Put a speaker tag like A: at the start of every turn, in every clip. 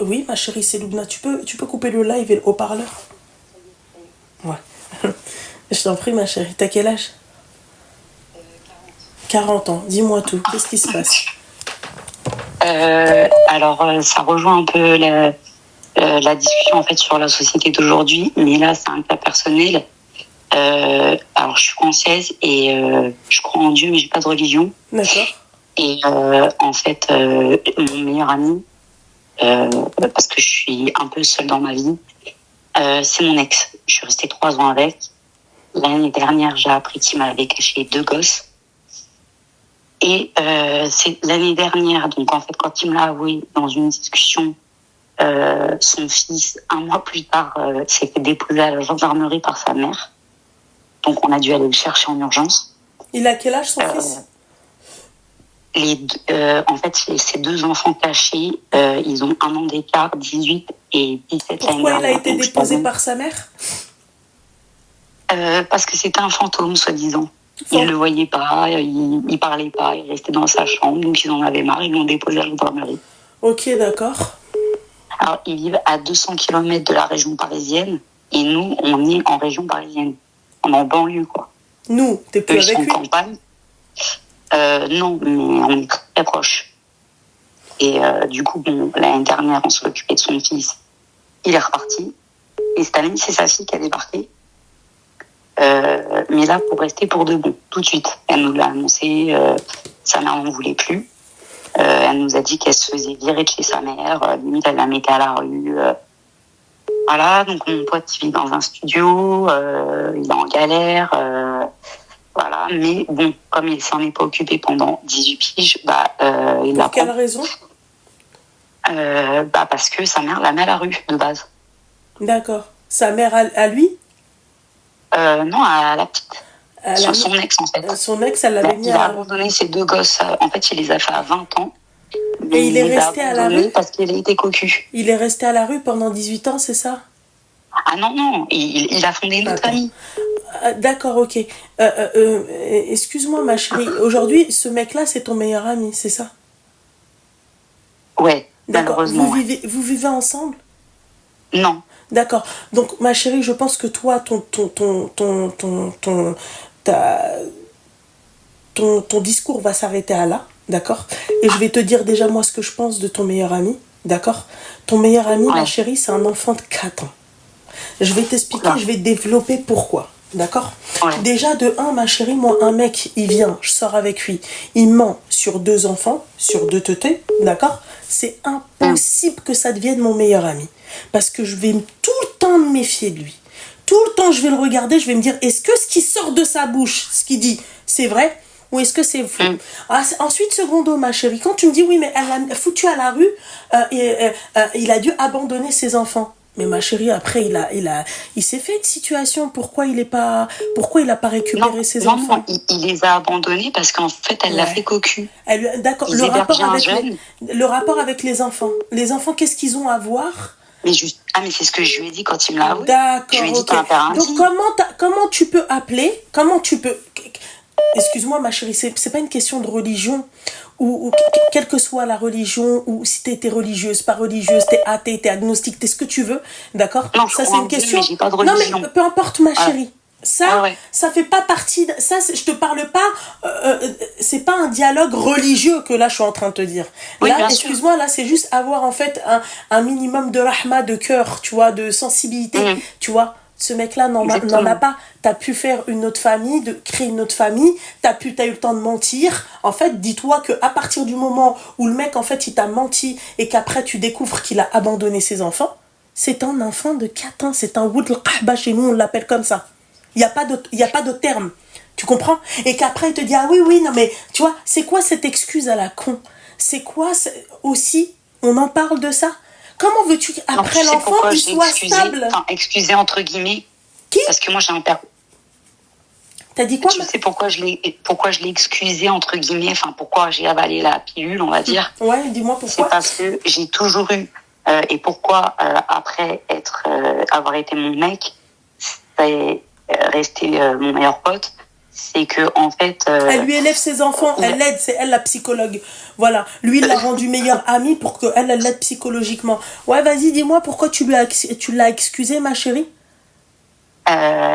A: Oui, ma chérie, c'est Loubna. Tu peux couper le live et le haut-parleur? Ouais. Je t'en prie, ma chérie. T'as quel âge? 40 ans. Dis-moi tout. Qu'est-ce qui se passe?
B: Ça rejoint un peu la discussion en fait sur la société d'aujourd'hui, mais là c'est un cas personnel. Alors je suis française et je crois en Dieu, mais j'ai pas de religion.
A: D'accord.
B: Et en fait, mon meilleur ami, parce que je suis un peu seule dans ma vie, c'est mon ex. Je suis restée 3 ans avec. L'année dernière, j'ai appris qu'il m'avait caché 2 gosses. Et c'est l'année dernière, donc en fait, quand il me l'a avoué dans une discussion, son fils, un mois plus tard, s'est fait déposer à la gendarmerie par sa mère. Donc on a dû aller le chercher en urgence.
A: Il a quel âge, son fils?
B: En fait, ces 2 enfants cachés, ils ont 1 an d'écart, 18 et 17 ans.
A: Pourquoi il a été déposé par sa mère?
B: Parce que c'était un fantôme, soi-disant. Il ne le voyait pas, il parlait pas, il restait dans sa chambre, donc ils en avaient marre, ils l'ont déposé à la gendarmerie.
A: Ok, d'accord.
B: Alors, ils vivent à 200 km de la région parisienne, et nous, on est en région parisienne. On est en banlieue, quoi.
A: Nous, t'es plus avec lui?
B: Ils sont en campagne. Non, mais on est très proches. Et du coup, bon, l'année dernière, on s'est occupé de son fils. Il est reparti. Et cette année, c'est sa fille qui a débarqué. Mais là, pour rester pour de bon, tout de suite. Elle nous l'a annoncé, sa mère n'en voulait plus. Elle nous a dit qu'elle se faisait virer de chez sa mère, limite elle la mettait à la rue. Voilà, donc mon pote il vit dans un studio, il est en galère, voilà. Mais bon, comme il s'en est pas occupé pendant 18 piges, il
A: Pour quelle raison?
B: Parce que sa mère la met à la rue, de base.
A: D'accord. Sa mère à lui?
B: Non, à la petite. Son ex, en fait.
A: Son ex, elle l'avait mis
B: à la rue. Il a abandonné ses 2 gosses. En fait, il les a fait à 20 ans.
A: Et il est resté à la rue?
B: Parce qu'il a été cocu.
A: Il est resté à la rue pendant 18 ans, c'est ça?
B: Ah non. Il a fondé une autre famille.
A: D'accord, ok. Excuse-moi, ma chérie. Aujourd'hui, ce mec-là, c'est ton meilleur ami, c'est ça?
B: Ouais,
A: d'accord.
B: Malheureusement.
A: Vous vivez ensemble?
B: Non.
A: D'accord. Donc, ma chérie, je pense que toi, ton discours va s'arrêter à là, d'accord? Et je vais te dire déjà, moi, ce que je pense de ton meilleur ami, d'accord? Ton meilleur ami, ma chérie, c'est un enfant de 4 ans. Je vais t'expliquer, je vais développer pourquoi. D'accord? Déjà, de 1, ma chérie, moi, un mec, il vient, je sors avec lui, il ment sur 2 enfants, sur 2 teutés, d'accord? C'est impossible que ça devienne mon meilleur ami. Parce que je vais tout le temps me méfier de lui. Tout le temps, je vais le regarder, je vais me dire, est-ce que ce qui sort de sa bouche, ce qu'il dit, c'est vrai? Ou est-ce que c'est faux? Ensuite, secondo, ma chérie, quand tu me dis, oui, mais elle l'a foutu à la rue, il a dû abandonner ses enfants. Mais ma chérie, après, il s'est fait une situation. Pourquoi il a pas récupéré ses enfants?
B: Non, il les a abandonnés parce qu'en fait, elle l'a fait cocu.
A: D'accord. Le rapport avec les enfants. Les enfants, qu'est-ce qu'ils ont à voir?
B: Mais c'est ce que je lui ai dit quand il me l'a avoué.
A: D'accord.
B: Je lui ai dit t'as un père intime.
A: Donc comment tu peux appeler? Excuse-moi, ma chérie, c'est pas une question de religion. Ou quelle que soit la religion, ou si t'es religieuse, pas religieuse, t'es athée, t'es agnostique, t'es ce que tu veux, d'accord?
B: Non,
A: ça c'est une question.
B: Mais j'ai pas de religion.
A: Non mais peu importe, ma chérie. Ça fait pas partie. Je te parle pas. C'est pas un dialogue religieux que là je suis en train de te dire. Là, excuse-moi, là c'est juste avoir en fait un minimum de rahma, de cœur, tu vois, de sensibilité, tu vois. Ce mec-là n'en a pas. T'as pu faire une autre famille, créer une autre famille. T'as eu le temps de mentir. En fait, dis-toi que à partir du moment où le mec, en fait, il t'a menti et qu'après tu découvres qu'il a abandonné ses enfants, c'est un enfant de 4 ans. C'est un woud al-qahba chez nous, on l'appelle comme ça. Il y a pas d'autre terme. Tu comprends? Et qu'après il te dit ah oui, non mais tu vois, c'est quoi cette excuse à la con? C'est quoi aussi? On en parle de ça? Comment veux-tu qu'après l'enfant, il soit stable?
B: Excusez entre guillemets.
A: Qui?
B: Parce que moi j'ai un père.
A: T'as dit quoi?
B: Tu sais pourquoi je l'ai excusé entre guillemets, pourquoi j'ai avalé la pilule, on va dire.
A: Ouais, dis-moi pourquoi.
B: C'est parce que j'ai toujours eu, et pourquoi après avoir été mon mec, c'est resté mon meilleur pote, c'est que en fait.
A: Elle lui élève ses enfants, elle l'aide, c'est elle la psychologue. Voilà, lui il l'a rendu meilleur ami pour qu'elle l'aide psychologiquement. Ouais, vas-y, dis-moi pourquoi tu l'as excusé, ma chérie.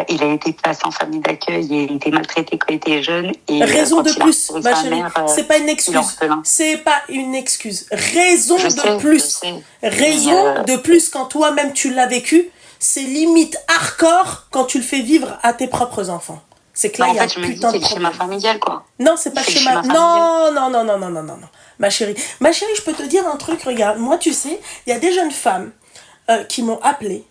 B: Il a été placé en famille d'accueil et il a été maltraité quand il était jeune. Et
A: raison de plus, ma chérie. C'est pas une excuse. C'est pas une excuse. Raison de plus. Raison de plus quand toi-même tu l'as vécu. C'est limite hardcore quand tu le fais vivre à tes propres enfants. C'est que là, il y a putain de problème.
B: C'est schéma familial, quoi.
A: Non, c'est pas schéma. Non. Ma chérie, je peux te dire un truc. Regarde, moi, tu sais, il y a des jeunes femmes qui m'ont appelée.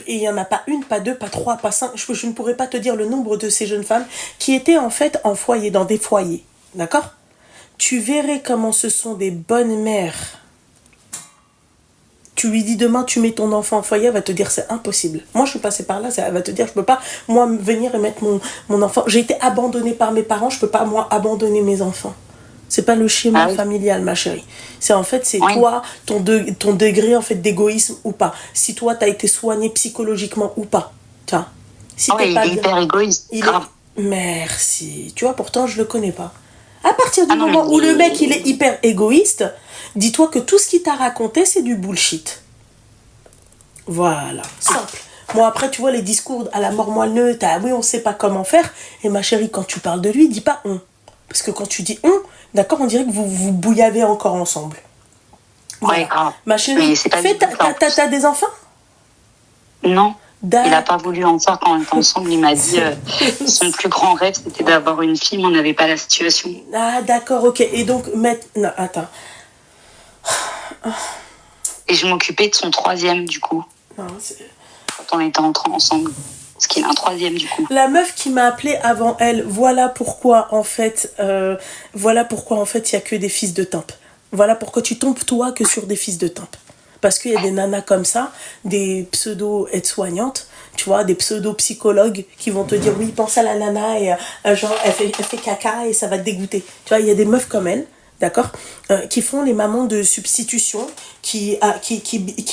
A: Et il n'y en a pas une, pas deux, pas trois, pas cinq. Je ne pourrais pas te dire le nombre de ces jeunes femmes qui étaient en fait en foyer, dans des foyers. D'accord ? Tu verrais comment ce sont des bonnes mères. Tu lui dis demain, tu mets ton enfant en foyer, elle va te dire c'est impossible. Moi, je suis passée par là, elle va te dire je peux pas, moi, venir et mettre mon enfant. J'ai été abandonnée par mes parents, je peux pas, moi, abandonner mes enfants. C'est pas le schéma familial, ma chérie. C'est en fait, c'est toi, ton degré en fait d'égoïsme ou pas. Si toi, t'as été soigné psychologiquement ou pas. Tu vois. Si
B: t'es pas il est hyper égoïste.
A: Merci. Tu vois, pourtant, je le connais pas. À partir du moment où le mec, il est hyper égoïste, dis-toi que tout ce qu'il t'a raconté, c'est du bullshit. Voilà. Simple. Moi, après, tu vois, les discours à la mort moelleux, oui, on sait pas comment faire. Et ma chérie, quand tu parles de lui, dis pas on. Parce que quand tu dis on, d'accord, on dirait que vous bouillavez encore ensemble. Voilà.
B: Ouais, grave.
A: Ma chérie, t'as des enfants ?
B: Non. Il n'a pas voulu en faire quand on était ensemble. Il m'a dit son plus grand rêve, c'était d'avoir une fille, mais on n'avait pas la situation.
A: Ah, d'accord, ok. Et donc, non, attends.
B: Et je m'occupais de son troisième, du coup.
A: Non,
B: quand on était ensemble. Parce qu'il a un troisième, du coup.
A: La meuf qui m'a appelée avant elle, voilà pourquoi en fait il y a que des fils de timp. Voilà pourquoi tu tombes toi que sur des fils de timp. Parce qu'il y a des nanas comme ça, des pseudo-aides-soignantes, tu vois, des pseudo-psychologues qui vont te dire oui, pense à la nana et genre elle fait caca et ça va te dégoûter. Tu vois, il y a des meufs comme elle, d'accord, qui font les mamans de substitution, qui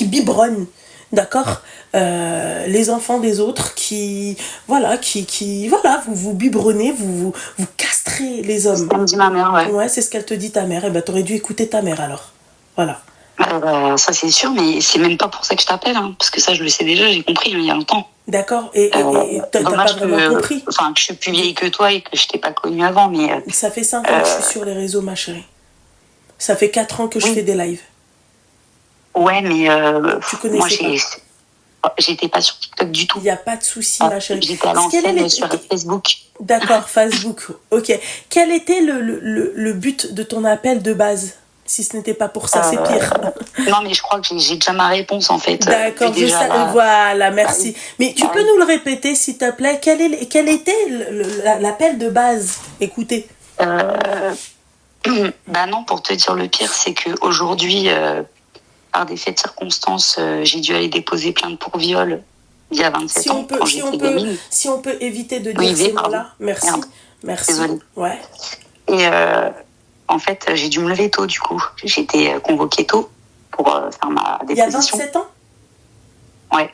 A: biberonnent. D'accord, les enfants des autres vous biberonnez, vous castrez les hommes.
B: C'est ce qu'elle me dit ma mère, ouais.
A: Ouais, c'est ce qu'elle te dit ta mère. Eh ben, t'aurais dû écouter ta mère alors. Voilà.
B: Ça c'est sûr, mais c'est même pas pour ça que je t'appelle, hein, parce que ça je le sais déjà, j'ai compris il y a longtemps.
A: D'accord, et t'as pas vraiment compris.
B: Enfin, que je suis plus vieille que toi et que je t'ai pas connue avant, mais...
A: Ça fait 5 ans que je suis sur les réseaux, ma chérie. Ça fait 4 ans que je fais des lives.
B: Ouais, mais
A: tu connaissais
B: pas. J'étais pas sur TikTok du tout.
A: Il n'y a pas de souci, ma chérie.
B: J'étais à l'ancienne sur Facebook.
A: D'accord, Facebook. Ok. Quel était le but de ton appel de base ? Si ce n'était pas pour ça, c'est pire.
B: Non, mais je crois que j'ai déjà ma réponse, en fait.
A: D'accord, voilà, merci. Mais tu peux nous le répéter, s'il te plaît ? Quel était l'appel de base ? Écoutez.
B: Bah non, pour te dire le pire, c'est qu'aujourd'hui... par des faits de circonstances, j'ai dû aller déposer plainte pour viol il y a 27 ans.
A: Si on peut éviter de dire ces mots-là, merci. Merci.
B: Désolée.
A: Ouais.
B: Et en fait, j'ai dû me lever tôt, du coup. J'ai été convoquée tôt pour faire ma déposition.
A: Il y a 27 ans ?
B: Ouais.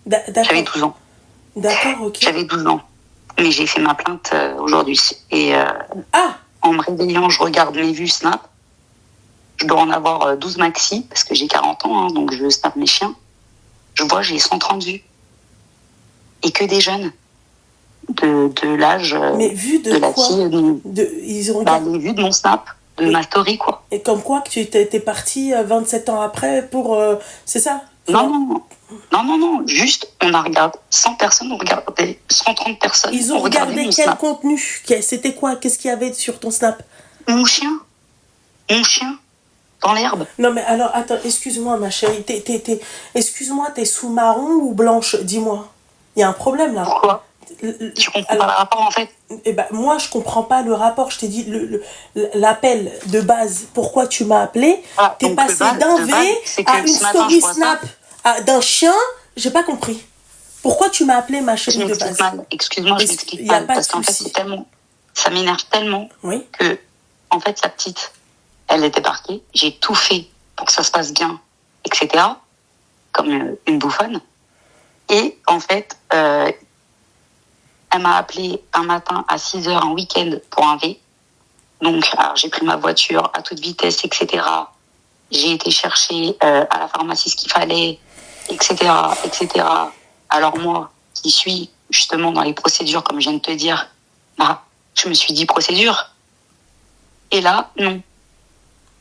A: D'accord.
B: J'avais 12 ans.
A: D'accord, ok.
B: J'avais 12 ans. Mais j'ai fait ma plainte aujourd'hui. Et en me réveillant, je regarde mes vues Snap. Je dois en avoir 12 maxi, parce que j'ai 40 ans, hein, donc je snap mes chiens. Je vois, j'ai 130 vues. Et que des jeunes. De l'âge
A: mais vu de
B: la
A: quoi
B: fille.
A: Ils ont regardé...
B: les vues de mon snap, de ma story, quoi.
A: Et comme quoi que tu étais partie 27 ans après pour... c'est ça ?
B: Non. Juste, on a regardé 100 personnes, on regardait 130 personnes.
A: Ils ont regardé quel contenu ? C'était quoi ? Qu'est-ce qu'il y avait sur ton snap ?
B: Mon chien. Dans l'herbe.
A: Non mais alors, attends, excuse-moi ma chérie, excuse-moi, t'es sous marron ou blanche ? Dis-moi. Il y a un problème là.
B: Pourquoi ? Tu comprends pas le rapport en fait ?
A: Eh ben, moi je comprends pas le rapport, je t'ai dit l'appel de base, pourquoi tu m'as appelé, t'es passé d'un V à une story Snap d'un chien, j'ai pas compris. Pourquoi tu m'as appelé ma chérie de base ?
B: Excuse-moi, je m'explique mal, parce qu'en fait ça m'énerve tellement que en fait sa petite, elle était parquée, j'ai tout fait pour que ça se passe bien, etc. Comme une bouffonne. Et en fait, elle Elle m'a appelé un matin à 6h, un week-end pour un V. Donc, alors, j'ai pris ma voiture à toute vitesse, etc. J'ai été chercher à la pharmacie ce qu'il fallait, etc., etc. Alors moi, qui suis justement dans les procédures, comme je viens de te dire, bah, je me suis dit procédure. Et là, non.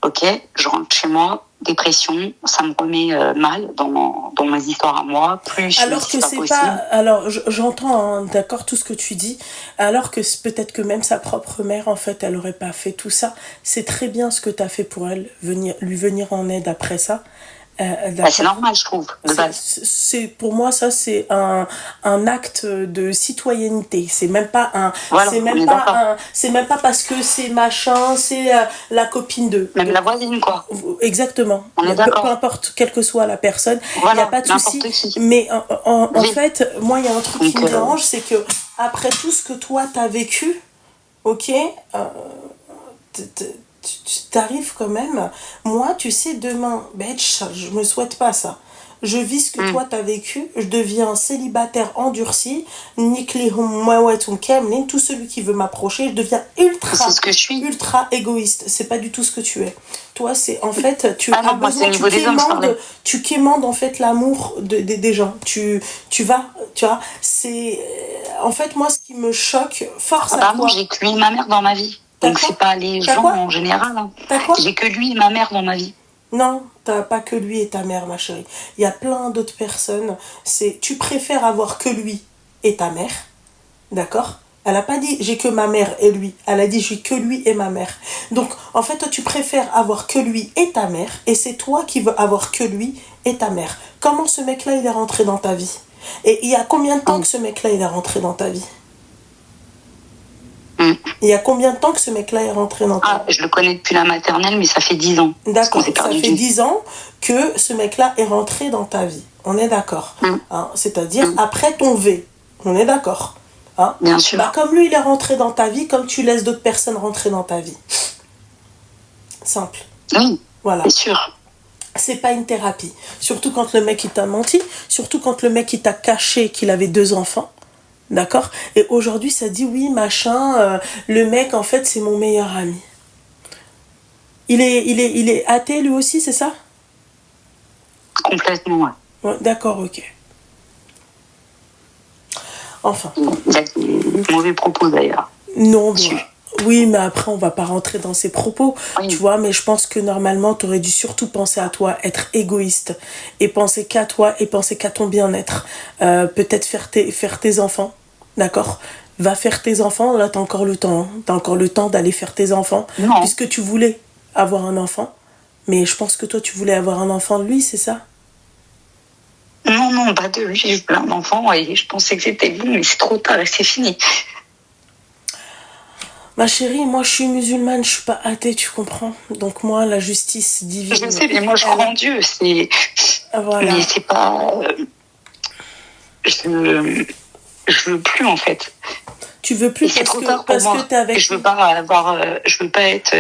B: Ok, je rentre chez moi, dépression, ça me remet mal dans mes histoires à moi. Plus
A: alors que c'est pas, alors j'entends, hein, d'accord, tout ce que tu dis, alors que peut-être que même sa propre mère, en fait, elle aurait pas fait tout ça. C'est très bien ce que tu as fait pour elle, lui venir en aide après ça.
B: Bah, c'est normal, je trouve, de base.
A: Pour moi, ça, c'est un acte de citoyenneté. C'est même pas
B: voilà,
A: c'est même pas parce que c'est machin, c'est la copine de.
B: Même la voisine, quoi.
A: Exactement.
B: On est d'accord.
A: Peu importe, quelle que soit la personne,
B: voilà,
A: il n'y a pas de souci. Mais en fait, moi, il y a un truc qui me dérange, c'est que après tout ce que toi, t'as vécu, ok, tu arrives quand même. Moi, tu sais, demain, je me souhaite pas ça. Je vis ce que toi t'as vécu, je deviens célibataire endurci, tout celui qui veut m'approcher, je deviens ultra égoïste. C'est pas du tout ce que tu es. Toi, c'est en fait, tu as besoin, tu quémandes en fait l'amour des gens. Tu vois, c'est en fait moi ce qui me choque, force à toi.
B: J'ai que lui et ma mère dans ma vie. Donc c'est pas les gens en général. Hein. J'ai que lui et ma mère dans ma vie.
A: Non, t'as pas que lui et ta mère, ma chérie. Il y a plein d'autres personnes. Tu préfères avoir que lui et ta mère, d'accord? Elle a pas dit j'ai que ma mère et lui. Elle a dit j'ai que lui et ma mère. Donc en fait toi tu préfères avoir que lui et ta mère et c'est toi qui veux avoir que lui et ta mère. Comment ce mec-là il est rentré dans ta vie? Et il y a combien de temps que ce mec-là il est rentré dans ta vie? Il y a combien de temps que ce mec-là est rentré dans ta vie?
B: Je le connais depuis la maternelle, mais ça fait 10 ans.
A: D'accord, ça fait 10 ans que ce mec-là est rentré dans ta vie. On est d'accord. Hein, c'est-à-dire après ton V. On est d'accord. Hein?
B: Bien sûr.
A: Bah, comme lui, il est rentré dans ta vie, comme tu laisses d'autres personnes rentrer dans ta vie. Simple.
B: Oui,
A: voilà.
B: C'est sûr.
A: C'est pas une thérapie. Surtout quand le mec, il t'a menti. Surtout quand le mec, il t'a caché qu'il avait 2 enfants. D'accord? Et aujourd'hui, ça dit oui, machin, le mec, en fait, c'est mon meilleur ami. Il est athée, lui aussi, c'est ça?
B: Complètement,
A: ouais. D'accord, ok. Enfin.
B: Il a des mauvais propos, d'ailleurs.
A: Non, oui, mais après, on va pas rentrer dans ses propos, tu vois, mais je pense que normalement, tu aurais dû surtout penser à toi, être égoïste, et penser qu'à toi, et penser qu'à ton bien-être. Peut-être faire tes enfants, d'accord? Va faire tes enfants, là, t'as encore le temps, hein. T'as encore le temps d'aller faire tes enfants, puisque tu voulais avoir un enfant, mais je pense que toi, tu voulais avoir un enfant de lui, c'est ça?
B: Non, pas de lui, j'ai eu plein d'enfants, et je pensais que c'était bon, mais c'est trop tard, et c'est fini.
A: Ma chérie, moi je suis musulmane, je suis pas athée, tu comprends? Donc moi, la justice divine...
B: Je sais, mais moi je crois en Dieu, c'est...
A: Voilà.
B: Mais c'est pas... Je veux plus, en fait.
A: Tu veux plus
B: parce que t'es avec... Je veux pas être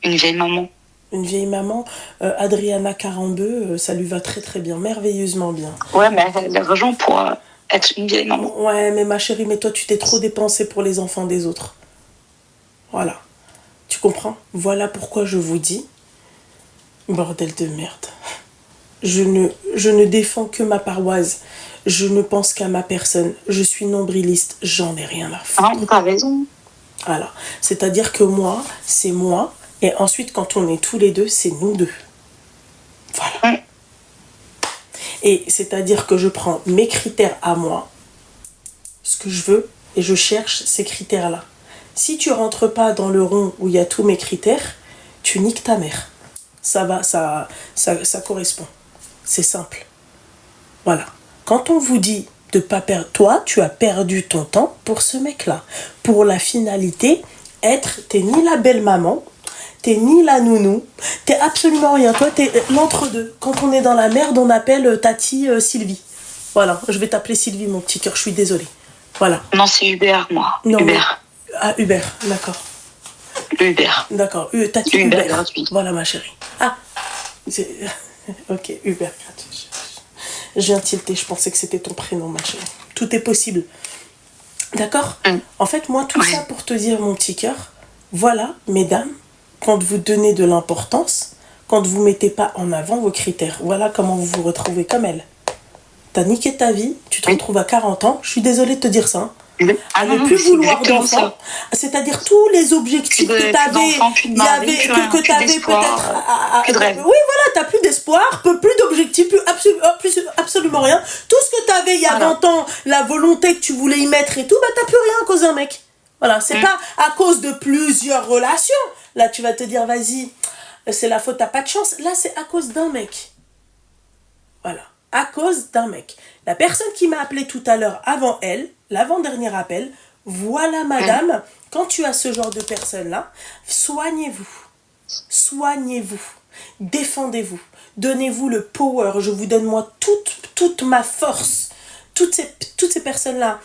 B: une vieille maman.
A: Une vieille maman, Adriana Carambeu, ça lui va très très bien, merveilleusement bien.
B: Ouais, mais elle a l'argent pour être une vieille maman.
A: Ouais, mais ma chérie, mais toi tu t'es trop dépensée pour les enfants des autres. Voilà. Tu comprends? Voilà pourquoi je vous dis, bordel de merde. Je ne défends que ma paroisse. Je ne pense qu'à ma personne. Je suis nombriliste. J'en ai rien à foutre.
B: Ah, t'as raison.
A: Voilà. C'est-à-dire que moi, c'est moi. Et ensuite, quand on est tous les deux, c'est nous deux. Voilà. Et c'est-à-dire que je prends mes critères à moi, ce que je veux, et je cherche ces critères-là. Si tu rentres pas dans le rond où il y a tous mes critères, tu niques ta mère. Ça va, ça correspond. C'est simple. Voilà. Quand on vous dit de pas perdre, toi, tu as perdu ton temps pour ce mec-là. Pour la finalité, t'es ni la belle maman, t'es ni la nounou, t'es absolument rien. Toi, t'es l'entre-deux. Quand on est dans la merde, on appelle Tati Sylvie. Voilà, je vais t'appeler Sylvie, mon petit cœur, je suis désolée. Voilà.
B: Non, c'est Hubert, moi.
A: Non,
B: Hubert.
A: Ah, Hubert, d'accord.
B: Hubert.
A: D'accord, Tati
B: Hubert gratuit.
A: Voilà, ma chérie. Ah, ok, Hubert gratuit. Je viens tilter, je pensais que c'était ton prénom, ma chérie. Tout est possible. D'accord? En fait, moi, tout ça pour te dire, mon petit cœur, voilà, mesdames, quand vous donnez de l'importance, quand vous mettez pas en avant vos critères, voilà comment vous vous retrouvez comme elle. T'as niqué ta vie, tu te retrouves à 40 ans, je suis désolée de te dire ça, hein. À ne plus vouloir d'enfant, c'est-à-dire tous les objectifs que tu avais, il y avait que tu avais peut-être, oui voilà, t'as plus d'espoir, plus d'objectifs, plus absolument rien. Tout ce que tu avais il y a 20 ans, la volonté que tu voulais y mettre et tout, bah t'as plus rien à cause d'un mec. Voilà, c'est pas à cause de plusieurs relations. Là tu vas te dire vas-y, c'est la faute, t'as pas de chance. Là c'est à cause d'un mec. Voilà, à cause d'un mec. La personne qui m'a appelé tout à l'heure avant elle, l'avant-dernier appel, voilà madame, quand tu as ce genre de personne-là, soignez-vous. Soignez-vous. Défendez-vous. Donnez-vous le power. Je vous donne moi toute ma force. Toutes ces personnes-là,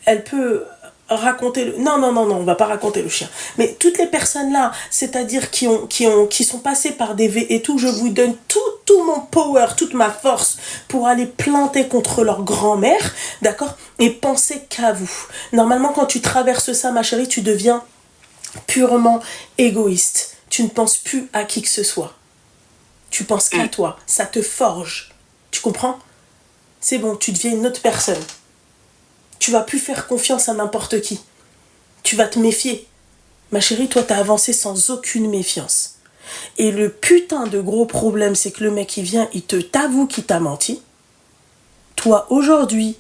A: elle peut raconter le... Non, on va pas raconter le chien. Mais toutes les personnes là, c'est-à-dire qui sont passées par des V et tout, je vous donne tout mon power, toute ma force pour aller planter contre leur grand-mère, d'accord? Et pensez qu'à vous. Normalement, quand tu traverses ça, ma chérie, tu deviens purement égoïste. Tu ne penses plus à qui que ce soit. Tu penses qu'à toi. Ça te forge. Tu comprends? C'est bon, tu deviens une autre personne. Tu vas plus faire confiance à n'importe qui. Tu vas te méfier. Ma chérie, toi, t'as avancé sans aucune méfiance. Et le putain de gros problème, c'est que le mec, il vient, il te t'avoue qu'il t'a menti. Toi, aujourd'hui,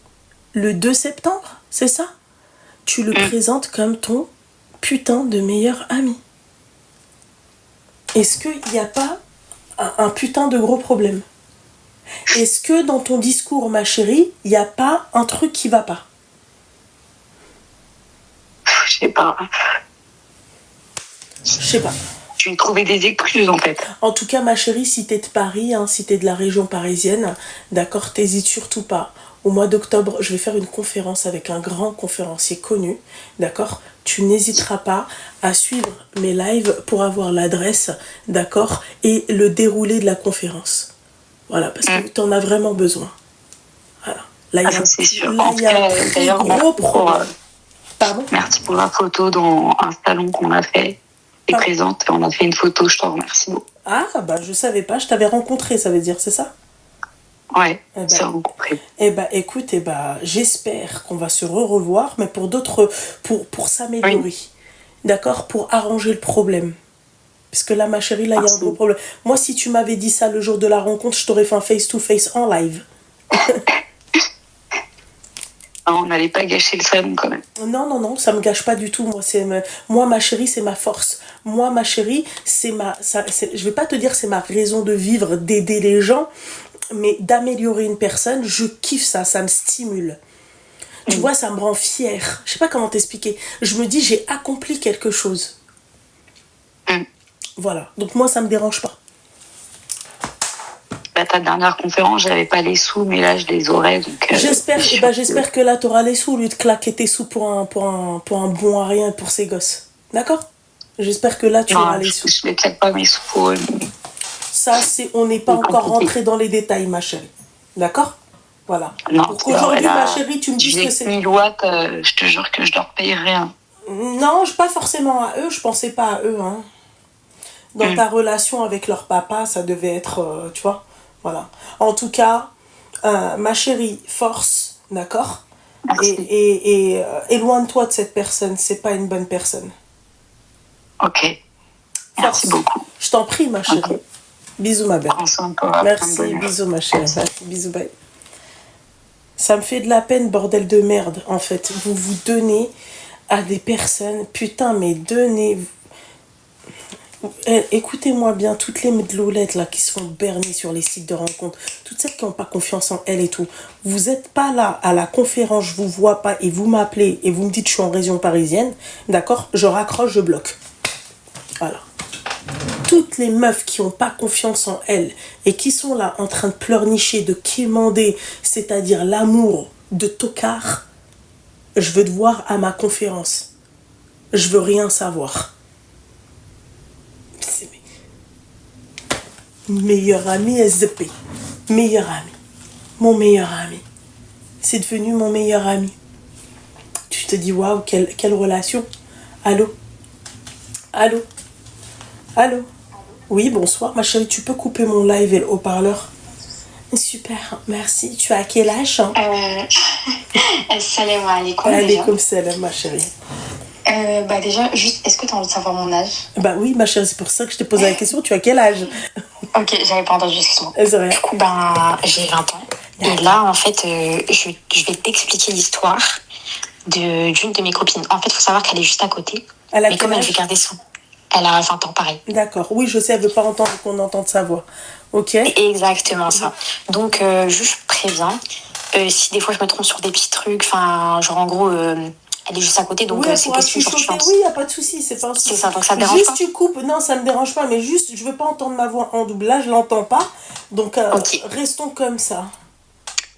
A: le 2 septembre, c'est ça? Tu le présentes comme ton putain de meilleur ami. Est-ce qu'il n'y a pas un putain de gros problème? Est-ce que dans ton discours, ma chérie, il n'y a pas un truc qui va pas?
B: Je sais pas. Tu me trouvais des excuses en fait.
A: En tout cas, ma chérie, si t'es de Paris, hein, si t'es de la région parisienne, d'accord, t'hésites surtout pas. Au mois d'octobre, je vais faire une conférence avec un grand conférencier connu, d'accord? Tu n'hésiteras pas à suivre mes lives pour avoir l'adresse, d'accord, et le déroulé de la conférence. Voilà, parce que t'en as vraiment besoin. Voilà. Là, il y a un très gros problème. Pardon?
B: Merci pour la photo dans un salon qu'on a fait. T'es présente, on a fait une photo, je t'en remercie beaucoup.
A: Ah, bah je savais pas, je t'avais rencontré, ça veut dire, c'est ça?
B: Ouais, c'est rencontré.
A: Écoute, j'espère qu'on va se revoir, mais pour d'autres, pour s'améliorer. Oui. D'accord? Pour arranger le problème. Parce que là, ma chérie, là, il y a un gros problème. Moi, si tu m'avais dit ça le jour de la rencontre, je t'aurais fait un face-to-face en live.
B: On n'allait pas gâcher le salon quand même.
A: Non, ça me gâche pas du tout. Moi, ma chérie, c'est ma force. Moi, ma chérie, je vais pas te dire c'est ma raison de vivre, d'aider les gens, mais d'améliorer une personne, je kiffe ça, ça me stimule. Tu vois, ça me rend fière. Je sais pas comment t'expliquer. Je me dis, j'ai accompli quelque chose. Voilà. Donc moi, ça me dérange pas.
B: Ta dernière conférence, j'avais pas les sous, mais là, je les aurais. Donc,
A: j'espère que là, tu auras les sous au lieu de claquer tes sous pour un bon à rien pour ces gosses. D'accord? J'espère que là, tu auras les sous.
B: Je ne claque pas mes sous pour eux.
A: Ça, on n'est pas encore rentré dans les détails, ma chérie. D'accord? Voilà.
B: Non,
A: pour qu'aujourd'hui, ma chérie, tu me dises que c'est...
B: 1000 watts, je te jure que je leur paye rien.
A: Non, pas forcément à eux. Je pensais pas à eux. Hein. Dans ta relation avec leur papa, ça devait être... tu vois? Voilà. En tout cas, ma chérie, force, d'accord? Et éloigne-toi de cette personne, c'est pas une bonne personne.
B: Ok. Merci beaucoup.
A: Je t'en prie, ma chérie. Okay. Bisous, ma belle. Merci, bisous, ma chérie. Merci, bisous, bye. Ça me fait de la peine, bordel de merde, en fait. Vous vous donnez à des personnes, putain, mais donnez... Écoutez-moi bien, toutes les medloulettes là qui se font berner sur les sites de rencontres, toutes celles qui n'ont pas confiance en elles et tout, vous n'êtes pas là à la conférence, je vous vois pas et vous m'appelez et vous me dites je suis en région parisienne, d'accord? Je raccroche, je bloque. Voilà. Toutes les meufs qui n'ont pas confiance en elles et qui sont là en train de pleurnicher, de quémander, c'est-à-dire l'amour de tocard, je veux te voir à ma conférence. Je veux rien savoir. Meilleur ami SZP. Meilleur ami. Mon meilleur ami. c'est devenu mon meilleur ami. Tu te dis, waouh, quelle relation. Allô? Allô? Allô? Oui, bonsoir. Ma chérie, tu peux couper mon live et le haut-parleur? Super, merci. Tu as quel âge?
C: Salam alaikum.
A: Alaikum salam, ma chérie.
C: Déjà, juste, est-ce que tu as envie de savoir mon âge?
A: Bah oui, ma chérie, c'est pour ça que je t'ai posé la question. Tu as quel âge?
C: Ok, j'avais pas entendu, excuse-moi.
A: C'est vrai.
C: Du coup, j'ai 20 ans. Et là, en fait, je vais t'expliquer l'histoire d'une de mes copines. En fait, il faut savoir qu'elle est juste à côté. Mais comme elle veut garder son... Elle a 20 ans, pareil.
A: D'accord. Oui, je sais, elle veut pas entendre qu'on entende sa voix. Ok.
C: Exactement ça. Donc, je préviens. Si des fois je me trompe sur des petits trucs, enfin, genre en gros, elle est juste à côté, donc
A: oui,
C: c'est possible.
A: Oui, y a pas de souci, c'est pas un souci.
C: C'est ça, donc ça te dérange
A: juste
C: pas.
A: Tu coupes, non, ça me dérange pas, mais juste, je veux pas entendre ma voix en doublage, je l'entends pas. Donc, restons comme ça.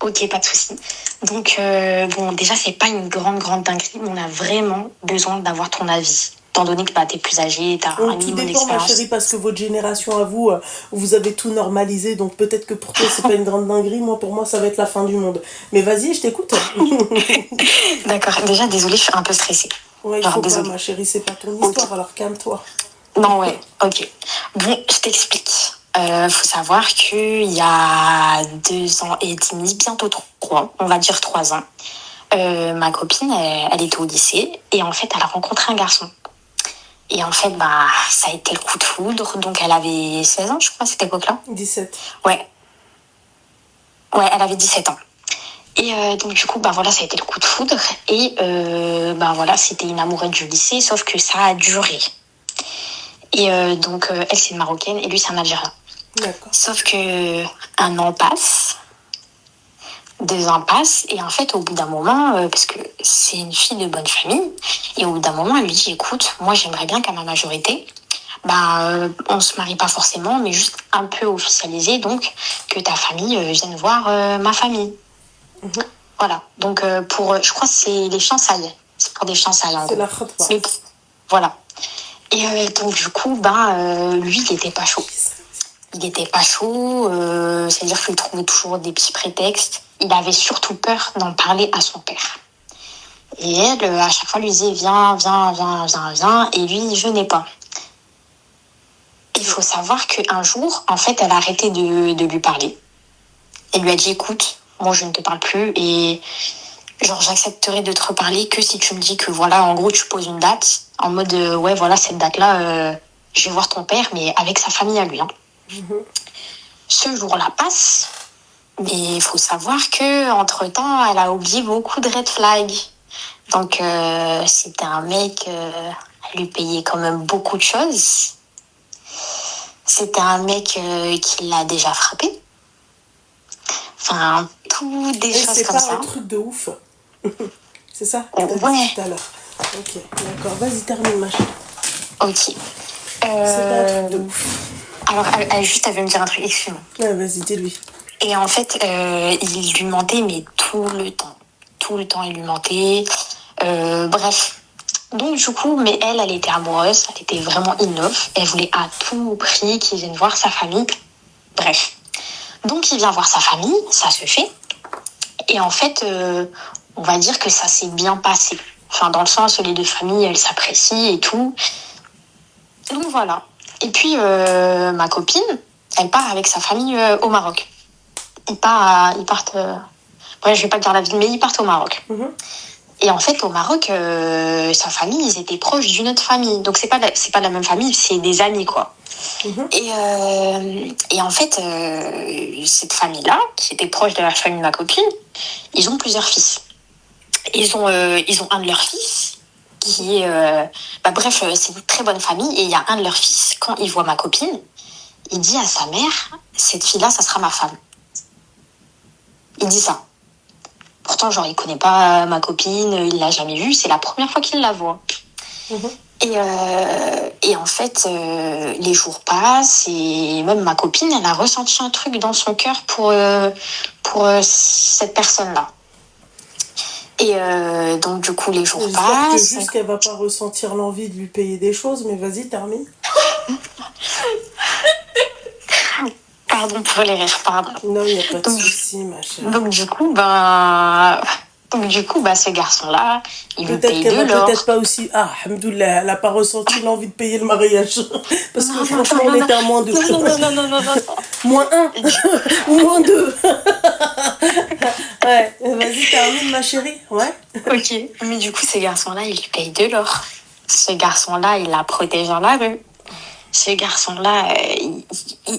C: Ok, pas de souci. Donc, déjà, c'est pas une grande dinguerie, mais on a vraiment besoin d'avoir ton avis. Étant donné que t'es plus âgée, t'as un minimum d'expérience.
A: Tout dépend, ma chérie, parce que votre génération à vous, vous avez tout normalisé, donc peut-être que pour toi, c'est pas une grande dinguerie. Moi, pour moi, ça va être la fin du monde. Mais vas-y, je t'écoute.
C: D'accord. Déjà, désolée, je suis un peu stressée.
A: Ouais, il faut pas, ma chérie, c'est pas ton histoire, alors calme-toi.
C: Non, ouais, ok. Bon, je t'explique. Faut savoir qu'il y a 2 ans et demi, bientôt 3, on va dire 3 ans, ma copine, elle était au lycée, et en fait, elle a rencontré un garçon. Et en fait, ça a été le coup de foudre. Donc, elle avait 16 ans, je crois, à cette époque-là.
A: 17.
C: Ouais, elle avait 17 ans. Et donc, du coup, voilà, ça a été le coup de foudre. Et voilà, c'était une amoureuse du lycée, sauf que ça a duré. Et donc, elle, c'est une Marocaine, et lui, c'est un Algérien.
A: D'accord.
C: Sauf que 1 an passe, 2 ans passent, et en fait, au bout d'un moment, parce que c'est une fille de bonne famille, et au bout d'un moment, elle lui dit, écoute, moi, j'aimerais bien qu'à ma majorité, on se marie pas forcément, mais juste un peu officialisé, donc, que ta famille vienne voir ma famille. Mm-hmm. Voilà. Donc, je crois que c'est les fiançailles. C'est pour des fiançailles, en gros.
A: C'est la khutba.
C: Voilà. Et donc, du coup, lui, il était pas chaud. Il était pas chaud, c'est-à-dire qu'il trouvait toujours des petits prétextes. Il avait surtout peur d'en parler à son père. Et elle, à chaque fois, lui disait viens, et lui, il venait pas. Il faut savoir qu'un jour, en fait, elle a arrêté de lui parler. Elle lui a dit écoute, moi, je ne te parle plus, et genre, j'accepterai de te reparler que si tu me dis que, voilà, en gros, tu poses une date, en mode, ouais, voilà, cette date-là, je vais voir ton père, mais avec sa famille à lui, hein. Mm-hmm. Ce jour-là passe, mais il faut savoir que entre-temps, elle a oublié beaucoup de red flags. Donc, c'était un mec, elle lui payait quand même beaucoup de choses. C'était un mec qui l'a déjà frappé. Enfin, tout des choses comme ça.
A: C'est pas un truc de ouf. C'est ça?
C: Ouais.
A: Tout à l'heure. Ok, d'accord. Vas-y, termine, ma chérie.
C: Ok.
A: C'est pas un truc de ouf.
C: Alors, elle veut me dire un truc, excuse-moi.
A: Ouais, vas-y, dis-lui.
C: Et en fait, il lui mentait, mais tout le temps. Tout le temps, il lui mentait. Bref. Donc, du coup, mais elle était amoureuse. Elle était vraiment in love. Elle voulait à tout prix qu'il vienne voir sa famille. Bref. Donc, il vient voir sa famille. Ça se fait. Et en fait, on va dire que ça s'est bien passé. Enfin, dans le sens où les deux familles, elles s'apprécient et tout. Donc, voilà. Et puis, ma copine, elle part avec sa famille au Maroc. Ils partent... Bref, je vais pas te dire la ville, mais ils partent au Maroc. Mm-hmm. Et en fait, au Maroc, sa famille, ils étaient proches d'une autre famille. Donc, c'est pas la même famille, c'est des amis, quoi. Mm-hmm. Et en fait, cette famille-là, qui était proche de la famille de ma copine, ils ont plusieurs fils. Ils ont un de leurs fils qui est... bref, c'est une très bonne famille. Et il y a un de leurs fils, quand il voit ma copine, il dit à sa mère, cette fille-là, ça sera ma femme. Il dit ça. Pourtant, genre, il connaît pas ma copine, il l'a jamais vue, c'est la première fois qu'il la voit. Mm-hmm. Et en fait, les jours passent, et même ma copine, elle a ressenti un truc dans son cœur pour cette personne-là. Et donc, du coup, les jours passent.
A: J'espère juste qu'elle va pas ressentir l'envie de lui payer des choses, mais vas-y, termine.
C: pardon pour les rires, pardon.
A: Non, il n'y a pas de souci, ma chérie.
C: Donc du coup, ce garçon-là, il lui
A: Peut-être
C: paye
A: qu'elle
C: de
A: va
C: l'or.
A: peut-être pas aussi... Ah, alhamdoulilah, elle n'a pas ressenti l'envie de payer le mariage. Parce que franchement, on était à moins 2.
C: Non.
A: Moins 1 ou moins 2. Ouais, vas-y, termine, ma chérie. Ouais.
C: Ok, mais du coup, ce garçon-là, il lui paye de l'or. Ce garçon-là, il la protège dans la rue. Ce garçon-là,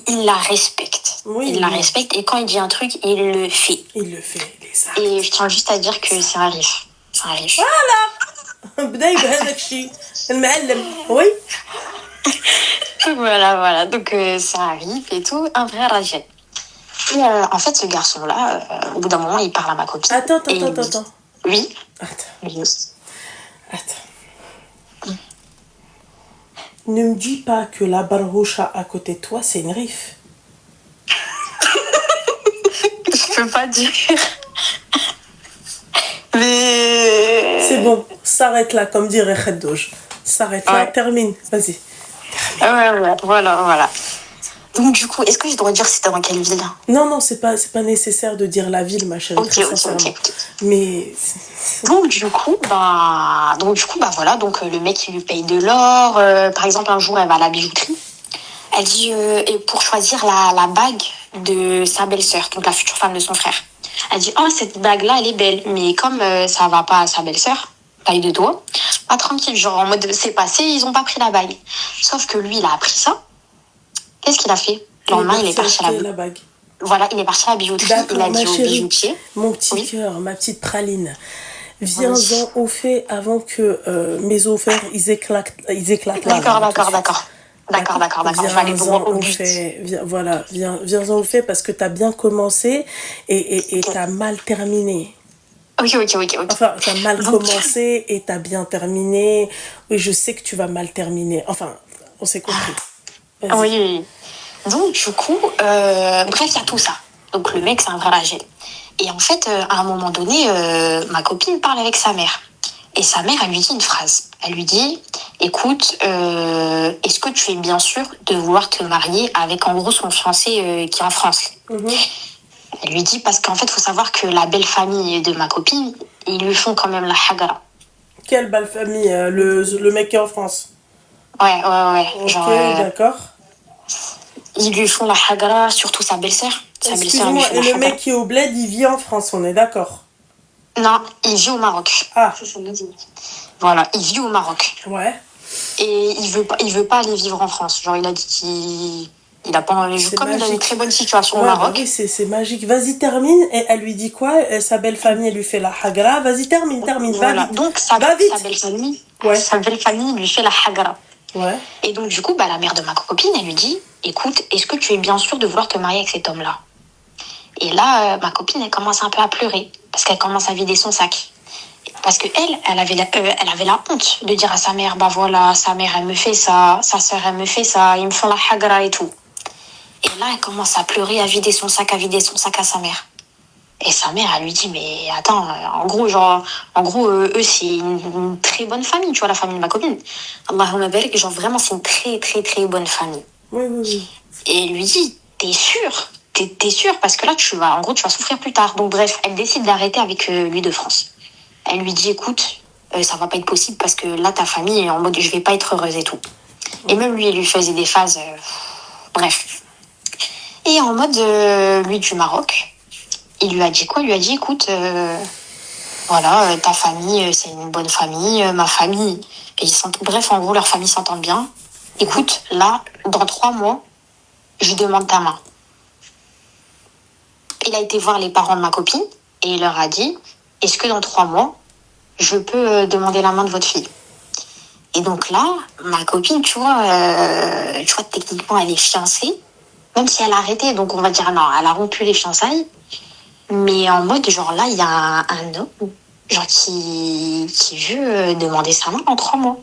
C: il la respecte.
A: Oui,
C: il la respecte et quand il dit un truc, il le fait.
A: Il le fait, les actes.
C: Et je tiens juste à dire que c'est un riche. C'est un riche.
A: بداية بهذاك الشيء المعلم. Oui.
C: Voilà. Donc, c'est un riche et tout, un vrai Rajel. Et en fait, ce garçon-là, au bout d'un moment, il parle à ma copine.
A: Attends.
C: Oui.
A: Attends. Ne me dis pas que la barroucha à côté de toi, c'est une rif.
C: Je peux pas dire. Mais...
A: C'est bon, s'arrête là, comme dirait Khadouj. S'arrête là, termine, vas-y.
C: Ouais, voilà. Donc du coup, est-ce que je dois dire c'était dans quelle ville?
A: Non, c'est pas nécessaire de dire la ville, ma chérie, très sincèrement.
C: Ok.
A: Mais...
C: Donc du coup, voilà, donc le mec il lui paye de l'or. Par exemple, un jour, elle va à la bijouterie. Elle dit, et pour choisir la bague de sa belle-sœur, donc la future femme de son frère. Elle dit, oh, cette bague-là, elle est belle. Mais comme ça va pas à sa belle-sœur, taille de doigt, pas tranquille, genre en mode c'est passé, ils ont pas pris la bague. Sauf que lui, il a appris ça. Qu'est-ce qu'il a fait? Le lendemain, il est parti à la
A: bague.
C: Voilà, il est parti à la bijouterie. Il a dit au bijoutier.
A: Mon petit cœur, ma petite praline. Viens-en au fait avant que mes offers ils éclatent là.
C: D'accord. Je vais aller droit au but.
A: Viens-en au fait parce que t'as bien commencé et t'as mal terminé.
C: Ok.
A: Enfin, t'as mal commencé et t'as bien terminé. Oui, je sais que tu vas mal terminer. Enfin, on s'est compris. Vas-y.
C: Oui. Donc, du coup, bref, il y a tout ça. Donc, le mec, c'est un vrai Rajel. Et en fait, à un moment donné, ma copine parle avec sa mère. Et sa mère, elle lui dit une phrase. Elle lui dit, écoute, est-ce que tu es bien sûr de vouloir te marier avec, en gros, son fiancé qui est en France? Elle lui dit, parce qu'en fait, il faut savoir que la belle famille de ma copine, ils lui font quand même la hagara.
A: Quelle belle famille? Le mec qui est en France?
C: Ouais.
A: Ok,
C: genre,
A: d'accord.
C: Ils lui font la hagara, surtout sa belle-sœur.
A: Excuse-moi, et le mec qui est au bled, il vit en France, on est d'accord?
C: Non, il vit au Maroc.
A: Ah.
C: Voilà, il vit au Maroc.
A: Ouais.
C: Et il veut pas aller vivre en France. Genre, il a dit il a pas envie. Comme magique. Il a une très bonne situation au Maroc.
A: Bah oui, c'est magique. Vas-y, termine. Et elle lui dit quoi? Sa belle famille, elle lui fait la hagra. Vas-y, termine.
C: Voilà.
A: Va vite.
C: Donc, sa belle famille lui fait la hagra.
A: Ouais.
C: Et donc, du coup, la mère de ma copine, elle lui dit, écoute, est-ce que tu es bien sûre de vouloir te marier avec cet homme-là? Et là, ma copine, elle commence un peu à pleurer. Parce qu'elle commence à vider son sac. Parce que elle avait la honte de dire à sa mère, bah voilà, sa mère, elle me fait ça, sa sœur, elle me fait ça, ils me font la hagra et tout. Et là, elle commence à pleurer, à vider son sac à sa mère. Et sa mère, elle lui dit, mais attends, en gros, eux, c'est une très bonne famille, tu vois, la famille de ma copine. Allahumma barik, genre vraiment, c'est une très, très, très bonne famille.
A: Oui.
C: Et elle lui dit, t'es sûre? T'es sûre? Parce que là, tu vas souffrir plus tard. Donc bref, elle décide d'arrêter avec lui de France. Elle lui dit, écoute, ça va pas être possible parce que là, ta famille est en mode, je vais pas être heureuse et tout. Et même lui, il lui faisait des phases, bref. Et en mode, lui du Maroc, il lui a dit quoi? Il lui a dit, écoute, voilà, ta famille, c'est une bonne famille, ma famille, bref, en gros, leur famille s'entend bien. Écoute, là, dans 3 mois, je demande ta main. Il a été voir les parents de ma copine et il leur a dit, est-ce que dans 3 mois, je peux demander la main de votre fille? Et donc là, ma copine, tu vois, techniquement, elle est fiancée, même si elle a arrêté, donc on va dire non, elle a rompu les fiançailles, mais en mode, genre là, il y a un homme, genre qui veut demander sa main en 3 mois.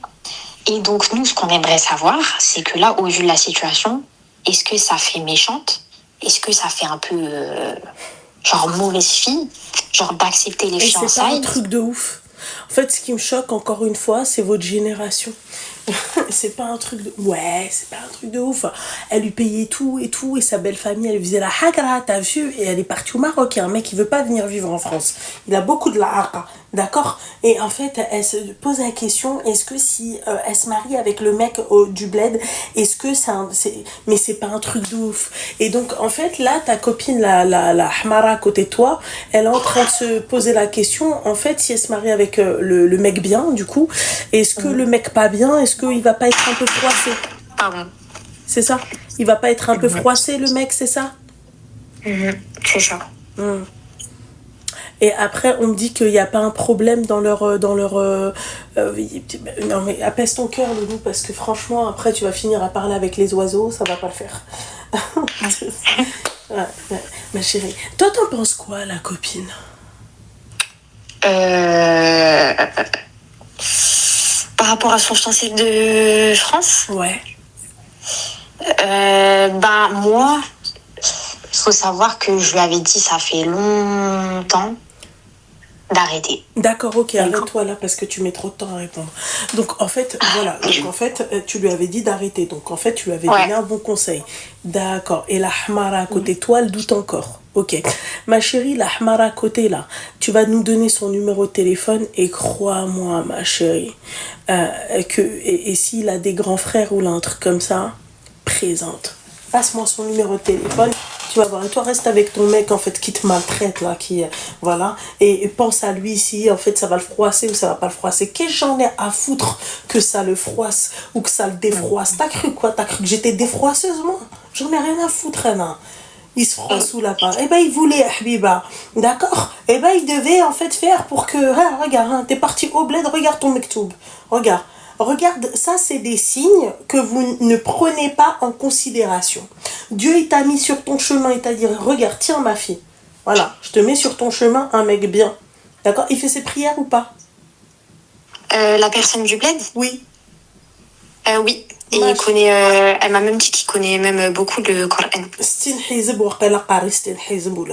C: Et donc nous, ce qu'on aimerait savoir, c'est que là, au vu de la situation, est-ce que ça fait méchante? Est-ce que ça fait un peu, genre mauvaise fille? Genre d'accepter les fiançailles?
A: C'est pas un truc de ouf. En fait, ce qui me choque, encore une fois, c'est votre génération. C'est pas un truc de... Ouais, c'est pas un truc de ouf. Elle lui payait tout, et sa belle famille, elle lui faisait la hagra, t'as vu? Et elle est partie au Maroc. Il y a un mec qui veut pas venir vivre en France. Il a beaucoup de la hagra, d'accord? Et en fait, elle se pose la question, est-ce que si elle se marie avec le mec du bled, est-ce que mais c'est pas un truc de ouf. Et donc, en fait, là, ta copine, la Hamara à côté de toi, elle est en train de se poser la question, en fait, si elle se marie avec le mec bien, du coup, est-ce que le mec pas bien, est-ce qu'il va pas être un peu froissé?
C: Pardon.
A: C'est ça? Il va pas être un peu froissé, le mec, c'est ça?
C: C'est ça.
A: Et après, on me dit qu'il n'y a pas un problème dans leur... non, mais apaise ton cœur, Loulou, parce que franchement, après, tu vas finir à parler avec les oiseaux, ça va pas le faire. Ouais, ma chérie. Toi, t'en penses quoi, la copine?
C: Par rapport à son fiancé de France,
A: Ouais.
C: moi, il faut savoir que je lui avais dit, ça fait longtemps, d'arrêter.
A: D'accord, ok, arrête-toi là parce que tu mets trop de temps à répondre. Donc en fait, voilà, donc en fait, tu lui avais dit d'arrêter. Donc en fait, tu lui avais donné un bon conseil. D'accord. Et la Hamara à côté de toi, elle doute encore. Ok. Ma chérie, la Hamara à côté là, tu vas nous donner son numéro de téléphone et crois-moi, ma chérie, et s'il a des grands frères ou là, un truc comme ça, présente. Passe-moi son numéro de téléphone. Tu vas voir, et toi reste avec ton mec en fait qui te maltraite là, voilà, et pense à lui si en fait ça va le froisser ou ça va pas le froisser. Qu'est-ce que j'en ai à foutre que ça le froisse ou que ça le défroisse? T'as cru quoi? T'as cru que j'étais défroisseuse moi? J'en ai rien à foutre, Anna. Il se froisse sous la part. Eh ben il voulait Habiba, d'accord? Eh ben il devait en fait faire pour que, regarde, t'es parti au bled, regarde ton mektoub, Regarde, ça c'est des signes que vous ne prenez pas en considération. Dieu il t'a mis sur ton chemin, il t'a dit regarde, tiens ma fille, voilà, je te mets sur ton chemin un mec bien. D'accord? Il fait ses prières ou pas?
C: La personne du bled?
A: Oui.
C: Oui. Et il connaît, elle m'a même dit qu'il connaît même beaucoup le Coran.
A: Je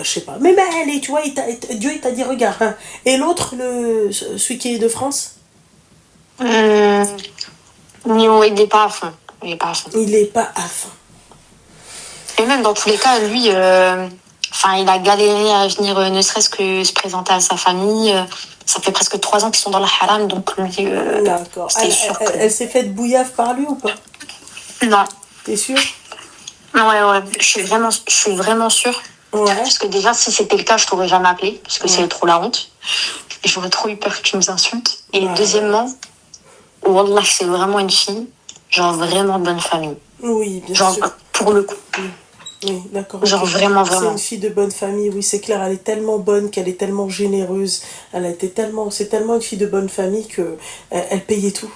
A: sais pas. Mais allez, tu vois, Dieu il t'a dit regarde. Hein. Et l'autre, celui qui est de France?
C: Non, il n'est pas à fond. Il
A: est pas à fond.
C: Et même dans tous les cas, lui, il a galéré à venir, ne serait-ce que se présenter à sa famille. Ça fait presque 3 ans qu'ils sont dans la haram, donc lui,
A: d'accord. Elle s'est faite bouillave par lui ou pas?
C: Non.
A: T'es sûre?
C: Ouais. Je suis vraiment sûre.
A: Ouais.
C: Parce que déjà, si c'était le cas, je t'aurais jamais appelé, parce que c'est trop la honte. J'aurais trop eu peur que tu nous insultes. Et deuxièmement, Wallah, c'est vraiment une fille, genre vraiment de bonne famille.
A: Oui, bien sûr.
C: Pour le coup.
A: Oui, d'accord.
C: Genre vraiment.
A: C'est une fille de bonne famille, oui, c'est clair. Elle est tellement bonne qu'elle est tellement généreuse. C'est tellement une fille de bonne famille que elle payait tout.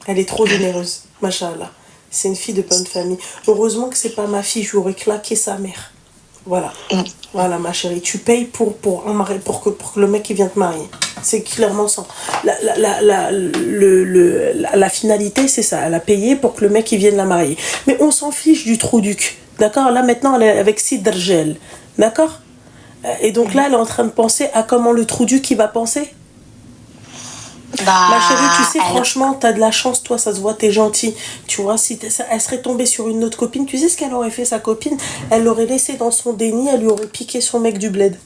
A: Elle est trop généreuse, machallah. C'est une fille de bonne famille. Heureusement que c'est pas ma fille, j'aurais claqué sa mère. Voilà. Voilà, ma chérie. Tu payes pour que le mec il vienne te marier. C'est clairement ça. La finalité, c'est ça. Elle a payé pour que le mec il vienne la marier. Mais on s'en fiche du trou du cul. D'accord? Là, maintenant, elle est avec Sidrgel. D'accord? Et donc là, elle est en train de penser à comment le trou du cul va penser. Ma chérie, tu sais, franchement, t'as de la chance, toi, ça se voit, t'es gentille. Tu vois, si elle serait tombée sur une autre copine, tu sais ce qu'elle aurait fait, sa copine? Elle l'aurait laissé dans son déni, elle lui aurait piqué son mec du bled.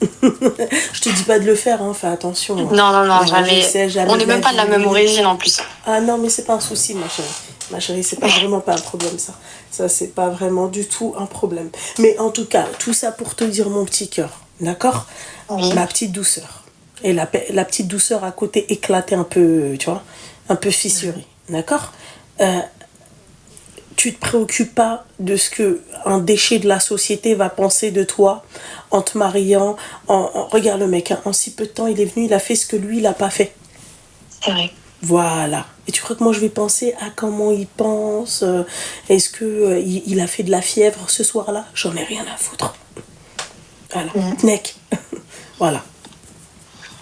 A: Je te dis pas de le faire, hein, fais attention.
C: Non, jamais. On n'est même pas de la même origine en plus.
A: Ah non, mais c'est pas un souci, ma chérie. Ma chérie, c'est pas vraiment pas un problème, ça. Ça, c'est pas vraiment du tout un problème. Mais en tout cas, tout ça pour te dire mon petit cœur, d'accord? Oui. Ma petite douceur. Et la petite douceur à côté éclatée un peu, tu vois, un peu fissurée, d'accord? Tu te préoccupes pas de ce que un déchet de la société va penser de toi en te mariant. Regarde le mec, hein, en si peu de temps, il est venu, il a fait ce que lui, il a pas fait.
C: C'est vrai.
A: Voilà. Et tu crois que moi, je vais penser à comment il pense? Est-ce que il a fait de la fièvre ce soir-là? J'en ai rien à foutre. Voilà. Nec. Voilà.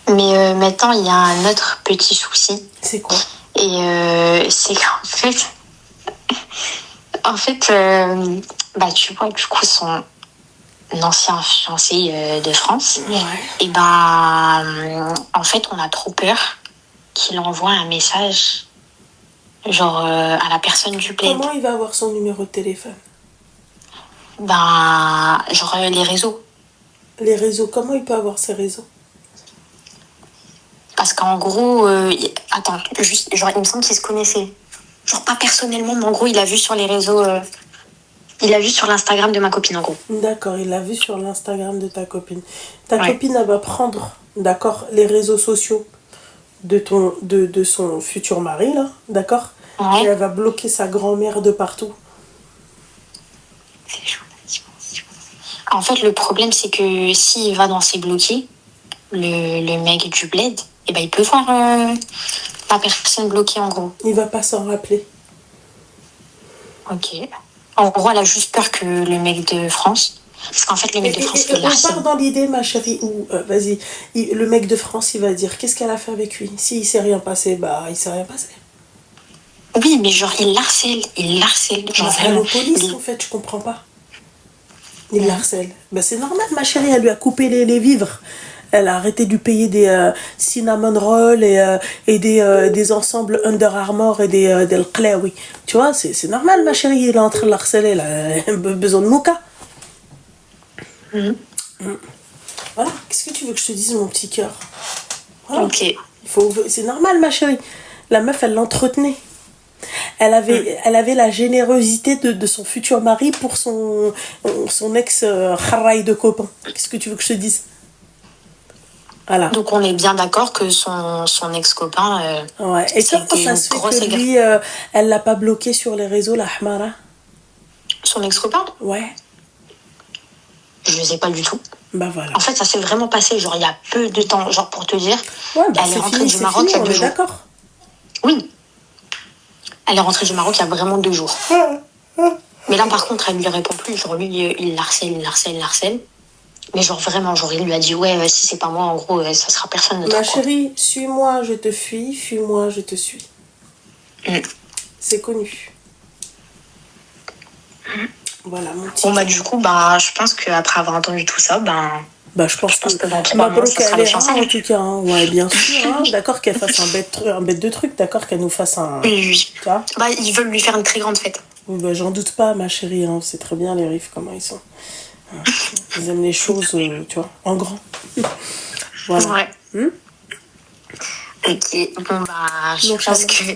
C: Mais maintenant, il y a un autre petit souci.
A: C'est quoi?
C: Et c'est qu'en fait, tu vois, du coup, son ancien fiancé de France, et en fait, on a trop peur qu'il envoie un message, genre à la personne du bled.
A: Comment il va avoir son numéro de téléphone?
C: Ben, genre les réseaux.
A: Les réseaux, comment il peut avoir ces réseaux?
C: Parce qu'en gros, attends, juste, genre, il me semble qu'ils se connaissaient. Genre, pas personnellement, mais en gros, il a vu sur les réseaux. Il a vu sur l'Instagram de ma copine, en gros.
A: D'accord, il l'a vu sur l'Instagram de ta copine. Ta copine, elle va prendre, d'accord, les réseaux sociaux de son futur mari, là, d'accord? Et elle va bloquer sa grand-mère de partout.
C: C'est chaud. En fait, le problème, c'est que s'il va dans ses bloqués, le mec du bled, eh ben, il peut voir la personne bloquée, en gros.
A: Il va pas s'en rappeler.
C: Ok. En gros, elle a juste peur que le mec de France... Parce qu'en fait, le mec de France, il
A: on part dans l'idée, ma chérie, où, vas-y, le mec de France, il va dire, qu'est-ce qu'elle a fait avec lui? S'il s'est rien passé, bah, il s'est rien passé.
C: Oui, mais genre, il harcèle. Genre,
A: vraiment. La police, en fait, je comprends pas. Il harcèle. Bah, c'est normal, ma chérie, elle lui a coupé les vivres. Elle a arrêté de lui payer des cinnamon rolls et des ensembles Under Armour et des Qlaoui. Tu vois, c'est normal, ma chérie, il est en train de l'harceler, là. Elle a besoin de mouka. Voilà, qu'est-ce que tu veux que je te dise, mon petit cœur? Voilà.
C: Ok.
A: C'est normal, ma chérie. La meuf, elle l'entretenait. Elle avait la générosité de son futur mari pour son ex kharaï de copain. Qu'est-ce que tu veux que je te dise? Voilà.
C: Donc on est bien d'accord que son ex-copain...
A: ouais. Et comment ça se fait que lui, elle l'a pas bloqué sur les réseaux, la Hamara?
C: Son ex-copain?
A: Ouais.
C: Je ne sais pas du tout.
A: Bah voilà.
C: En fait, ça s'est vraiment passé, genre, il y a peu de temps. Genre, pour te dire,
A: ouais, bah
C: elle est rentrée du Maroc il y a 2 jours.
A: D'accord.
C: Oui. Elle est rentrée du Maroc il y a vraiment 2 jours. Mais là, par contre, elle lui répond plus. Genre, lui, il harcèle. Mais genre, vraiment, genre, il lui a dit, ouais, si c'est pas moi, en gros, ça sera personne d'autre.
A: Ma chérie, suis-moi, je te fuis. Fuis-moi, je te suis. C'est connu. Voilà, mon petit.
C: Bon, bah, du coup, bah, je pense qu'après avoir entendu tout ça,
A: je pense que
C: dans 3 mois, ça sera les fiançailles.
A: En tout cas, hein. Ouais, bien sûr. Hein. D'accord qu'elle fasse un bête de truc. D'accord qu'elle nous fasse un...
C: Oui. Bah, ils veulent lui faire une très grande fête.
A: Oui, bah, j'en doute pas, ma chérie. Hein. C'est très bien, les riffs, comment ils sont. Ils aiment les choses, tu vois, en grand. Voilà.
C: Ouais. Ok, bon, bah, je pense que...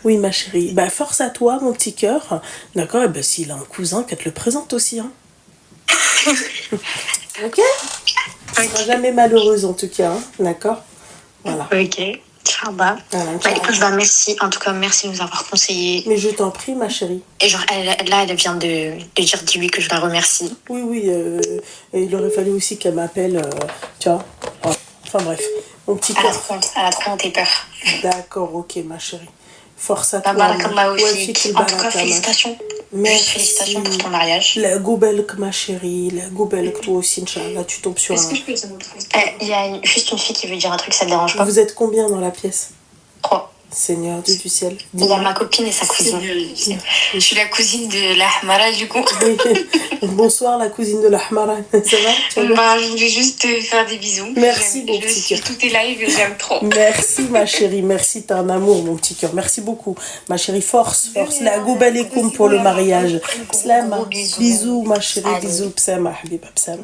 A: Oui, ma chérie. Bah, force à toi, mon petit cœur. D'accord? Et bah, s'il a un cousin, qu'elle te le présente aussi, hein. Ok? Tu seras jamais malheureuse, en tout cas, hein. D'accord? Voilà.
C: Ok. Voilà, écoute, merci. En tout cas, merci de nous avoir conseillé.
A: Mais je t'en prie, ma chérie.
C: Et genre, elle vient de dire dis oui que je la remercie.
A: Oui. Il aurait fallu aussi qu'elle m'appelle, tu vois. Enfin bref, mon petit cœur.
C: Elle a trop honte et peur.
A: D'accord, ok, ma chérie. Force à toi.
C: En tout cas, félicitations.
A: Merci.
C: Félicitations pour ton mariage.
A: La goubelk, ma chérie. La goubelk, toi aussi, Inch'Allah, tu tombes sur un...
C: Il y a juste une fille qui veut dire un truc, ça te dérange pas?
A: Vous êtes combien dans la pièce?
C: 3.
A: Seigneur Dieu du ciel.
C: Il y a ma copine et sa cousine.
D: Je suis la cousine de la Hamara, du coup.
A: Oui. Bonsoir, la cousine de la Hamara. Ça va?
D: Je voulais juste te faire des bisous.
A: Merci, mon petit cœur.
D: Tous tes lives et j'aime trop.
A: Merci, ma chérie. Merci, t'es un amour, mon petit cœur. Merci beaucoup. Ma chérie, force. La goubalekoum pour le mariage. Slama. Bisous, ma chérie. Bisous, psama, habiba, psama.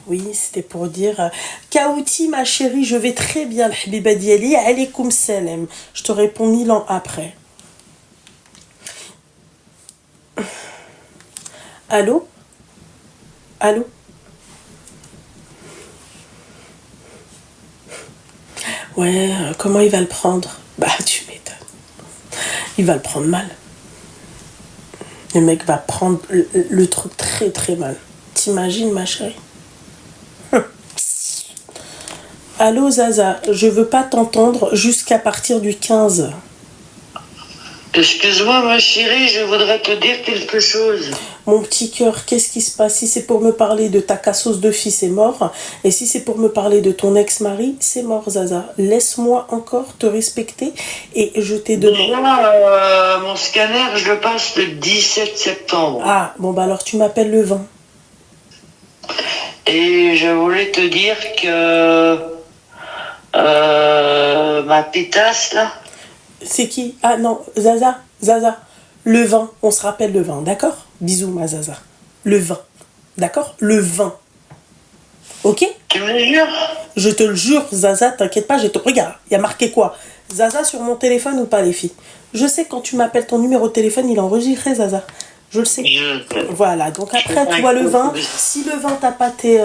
A: Oui, c'était pour dire Kaouti, ma chérie, je vais très bien, Habiba Diali, alaykoum salam. Je te réponds 1000 ans après. Allô? Ouais, comment il va le prendre? Bah, tu m'étonnes. Il va le prendre mal. Le mec va prendre le truc très très mal. T'imagines, ma chérie? Allô Zaza, je veux pas t'entendre jusqu'à partir du 15.
E: Excuse-moi ma chérie, je voudrais te dire quelque chose.
A: Mon petit cœur, qu'est-ce qui se passe? Si c'est pour me parler de ta cassos de fille, c'est mort. Et si c'est pour me parler de ton ex-mari, c'est mort Zaza. Laisse-moi encore te respecter et je t'ai demandé...
E: Mon scanner, je le passe le 17 septembre.
A: Ah, bon bah alors tu m'appelles le 20.
E: Et je voulais te dire que Ma pétasse, là.
A: C'est qui? Ah non, Zaza, Zaza. Le vin, on se rappelle le vin, d'accord? Bisous, ma Zaza. Le vin, d'accord? Le vin. Ok?
E: Tu me le jures?
A: Je te le jure, Zaza, t'inquiète pas, regarde, il y a marqué quoi? Zaza sur mon téléphone ou pas, les filles? Je sais, quand tu m'appelles, ton numéro de téléphone, il est enregistré, Zaza. Je le sais. Voilà, donc après, tu vois le vin. Si le vin, t'as pas tes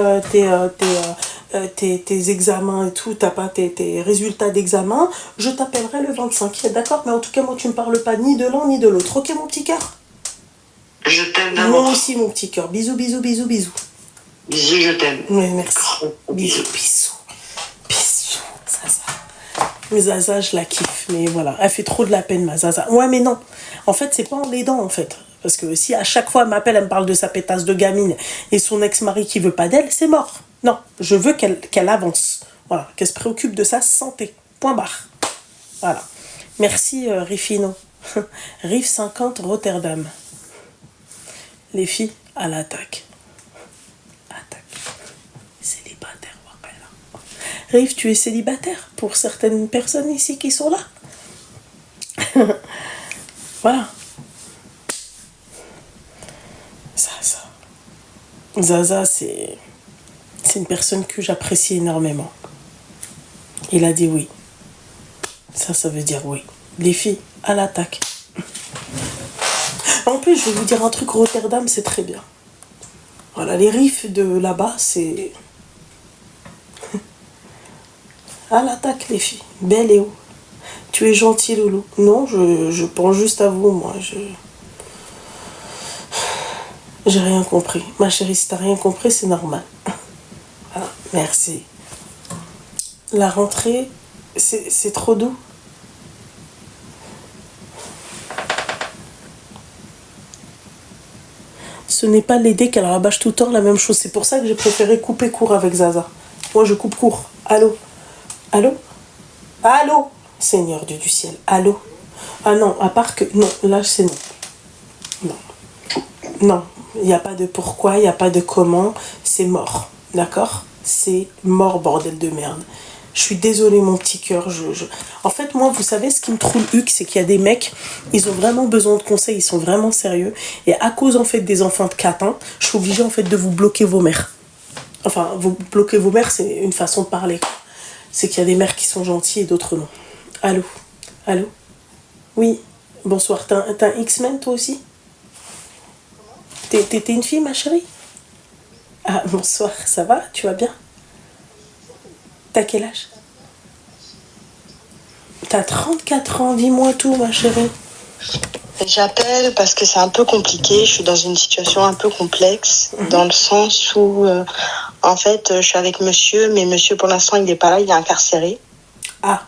A: examens et tout, t'as pas tes résultats d'examen, je t'appellerai le 25, d'accord? Mais en tout cas, moi, tu me parles pas ni de l'un ni de l'autre. Ok, mon petit cœur?
E: Je t'aime d'amour.
A: Moi aussi, mon petit cœur. Bisous, bisous, bisous, bisous.
E: Bisous, je t'aime.
A: Oui, merci. Bisous, bisous. Bisous, Zaza. Mais Zaza, je la kiffe. Mais voilà, elle fait trop de la peine, ma Zaza. Ouais, mais non. En fait, c'est pas en l'aidant, en fait. Parce que si à chaque fois elle m'appelle, elle me parle de sa pétasse de gamine et son ex-mari qui veut pas d'elle, c'est mort. Non, je veux qu'elle avance. Voilà, qu'elle se préoccupe de sa santé. Point barre. Voilà. Merci, Rifino. Rive 50, Rotterdam. Les filles, à l'attaque. Attaque. Célibataire, Wakala. Rive, tu es célibataire pour certaines personnes ici qui sont là. Voilà. Zaza, c'est une personne que j'apprécie énormément. Il a dit oui. Ça veut dire oui. Les filles, à l'attaque. En plus, je vais vous dire un truc, Rotterdam, c'est très bien. Voilà, les riffs de là-bas, c'est... À l'attaque, les filles. Belle et haut. Tu es gentil, Loulou. Non, je pense juste à vous, moi. J'ai rien compris. Ma chérie, si t'as rien compris, c'est normal. Voilà, merci. La rentrée, c'est trop doux. Ce n'est pas l'aider qu'elle rabâche tout le temps la même chose. C'est pour ça que j'ai préféré couper court avec Zaza. Moi, je coupe court. Allô? Allô? Allô? Seigneur Dieu du ciel. Allô? Ah non, à part que... Non, là, c'est non. Non. Non. Il n'y a pas de pourquoi, il n'y a pas de comment, c'est mort, d'accord? C'est mort, bordel de merde. Je suis désolée, mon petit cœur. En fait, moi, vous savez, ce qui me trouve huc, c'est qu'il y a des mecs, ils ont vraiment besoin de conseils, ils sont vraiment sérieux. Et à cause, en fait, des enfants de catin, je suis obligée, en fait, de vous bloquer vos mères. Enfin, vous bloquer vos mères, c'est une façon de parler. C'est qu'il y a des mères qui sont gentilles et d'autres non. Allô? Allô? Oui. Bonsoir. T'as un X-Men, toi aussi? T'es une fille, ma chérie? Ah, bonsoir, ça va? Tu vas bien? T'as quel âge? T'as 34 ans, dis-moi tout, ma chérie.
F: J'appelle parce que c'est un peu compliqué. Je suis dans une situation un peu complexe, dans le sens où, en fait, je suis avec monsieur, mais monsieur, pour l'instant, il n'est pas là, il est incarcéré.
A: Ah.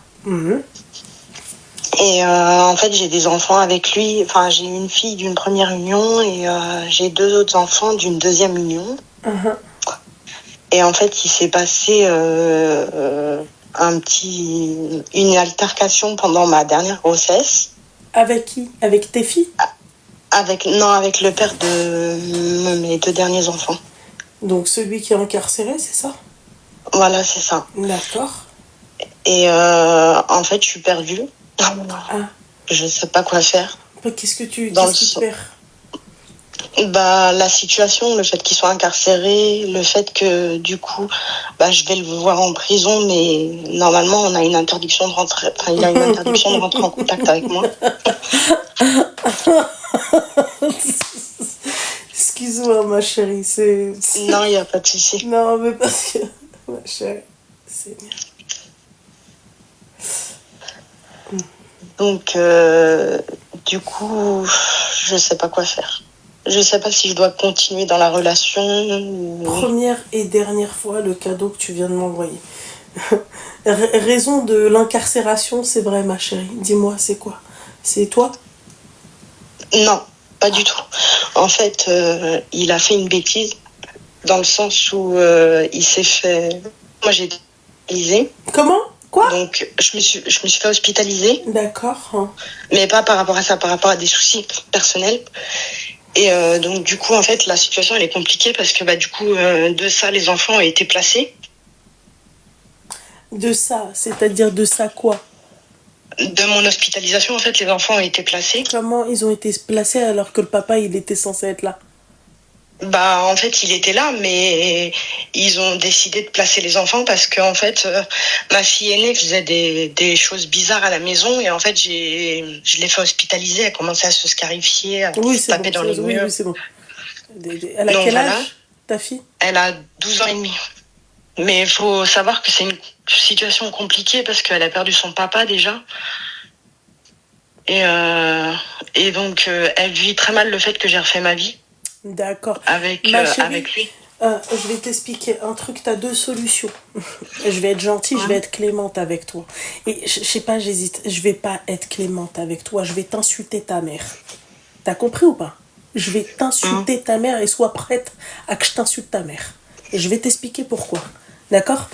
F: Et en fait, j'ai des enfants avec lui. Enfin, j'ai une fille d'une première union et j'ai 2 autres enfants d'une deuxième union. Et en fait, il s'est passé une altercation pendant ma dernière grossesse.
A: Avec qui? Avec tes filles?
F: Avec le père de mes 2 derniers enfants.
A: Donc celui qui est incarcéré, c'est ça?
F: Voilà, c'est ça.
A: D'accord.
F: Et en fait, je suis perdue.
A: Ah.
F: Je sais pas quoi faire.
A: Qu'est-ce que tu perds?
F: La situation, le fait qu'ils soient incarcérés, le fait que du coup, je vais le voir en prison, mais normalement, on a une interdiction de rentrer. Enfin, il a une interdiction de rentrer en contact avec moi.
A: Excuse-moi, ma chérie,
F: Non, il n'y a pas de souci.
A: Non, mais parce que... Ma chérie, c'est bien.
F: Donc, du coup, je sais pas quoi faire. Je sais pas si je dois continuer dans la relation.
A: Première et dernière fois, le cadeau que tu viens de m'envoyer. Raison de l'incarcération, c'est vrai, ma chérie. Dis-moi, c'est quoi? C'est toi?
F: Non, pas du tout. En fait, il a fait une bêtise dans le sens où il s'est fait... Moi, j'ai été hospitalisée.
A: Comment? Quoi?
F: Donc, je me suis fait hospitaliser.
A: D'accord.
F: Mais pas par rapport à ça, par rapport à des soucis personnels. Et donc, du coup, en fait, la situation, elle est compliquée parce que, du coup, de ça, les enfants ont été placés.
A: De ça, c'est-à-dire de ça quoi?
F: De mon hospitalisation, en fait, les enfants ont été placés.
A: Comment ils ont été placés alors que le papa, il était censé être là?
F: Bah, en fait, il était là, mais ils ont décidé de placer les enfants parce que, en fait, ma fille aînée faisait des choses bizarres à la maison et en fait, je l'ai fait hospitaliser. Elle commençait à se scarifier, à
A: Oui,
F: se
A: c'est
F: taper
A: bon,
F: dans les
A: oui,
F: murs.
A: oui, c'est bon. Elle a
F: Donc,
A: quel
F: voilà.
A: âge, ta fille?
F: Elle a 12 ans et demi. Mais il faut savoir que c'est une situation compliquée parce qu'elle a perdu son papa déjà. Et donc, elle vit très mal le fait que j'ai refait ma vie
A: D'accord.
F: avec,
A: Ma chérie,
F: avec lui.
A: je vais t'expliquer un truc, tu as deux solutions. Je vais être gentille, je vais être clémente avec toi. Et je sais pas, j'hésite. Je vais pas être clémente avec toi, je vais t'insulter ta mère. T'as compris ou pas? Je vais t'insulter ta mère et sois prête à que je t'insulte ta mère. Et je vais t'expliquer pourquoi. D'accord?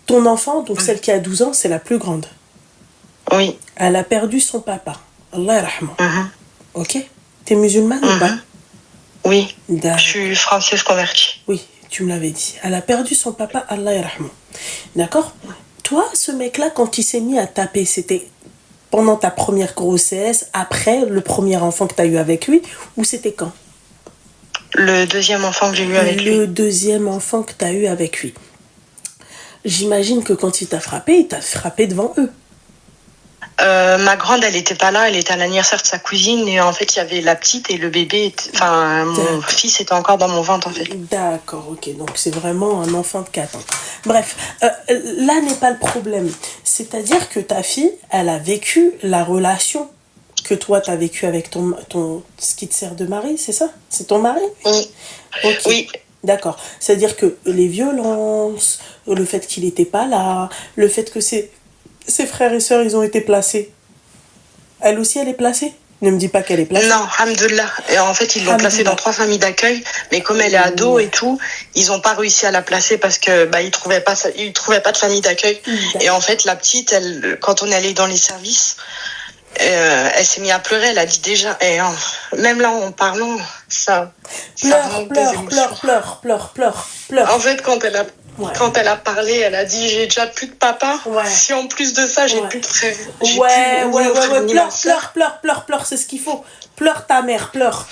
A: Ton enfant, donc celle qui a 12 ans, c'est la plus grande.
F: Oui.
A: Elle a perdu son papa. Allah yarhamah. Ok? T'es musulmane ou pas?
F: Oui.
A: D'accord.
F: Je suis française convertie.
A: Oui, tu me l'avais dit. Elle a perdu son papa, Allah yarhamah. D'accord? Toi, ce mec-là, quand il s'est mis à taper, c'était pendant ta première grossesse, après le premier enfant que tu as eu avec lui, ou c'était quand?
F: Le deuxième enfant que j'ai eu avec lui.
A: Le deuxième enfant que tu as eu avec lui. J'imagine que quand il t'a frappé devant eux.
F: Ma grande, elle était pas là, elle était à l'anniversaire de sa cousine et en fait il y avait la petite et le bébé, mon fils était encore dans mon ventre en fait.
A: D'accord, ok, donc c'est vraiment un enfant de 4 ans. Bref, là n'est pas le problème. C'est-à-dire que ta fille, elle a vécu la relation que toi t'as vécu avec ce qui te sert de mari, c'est ça? C'est ton mari?
F: Oui.
A: Ok.
F: Oui.
A: D'accord. C'est-à-dire que les violences, le fait qu'il n'était pas là, le fait que ses frères et sœurs, ils ont été placés. Elle aussi, elle est placée? Ne me dis pas qu'elle est placée.
F: Non, alhamdoulilah. Et en fait, ils l'ont placée dans 3 familles d'accueil, mais comme elle est ado et tout, ils n'ont pas réussi à la placer parce que ils trouvaient pas de famille d'accueil. Et en fait, la petite, elle, quand on est allé dans les services, elle s'est mise à pleurer. Elle a dit déjà, et même là en parlant, ça
A: Pleure.
F: En fait, quand elle a parlé, elle a dit j'ai déjà plus de papa.
A: Ouais.
F: Si en plus de ça, j'ai plus de frère.
A: Pleure, c'est ce qu'il faut. Pleure ta mère, pleure.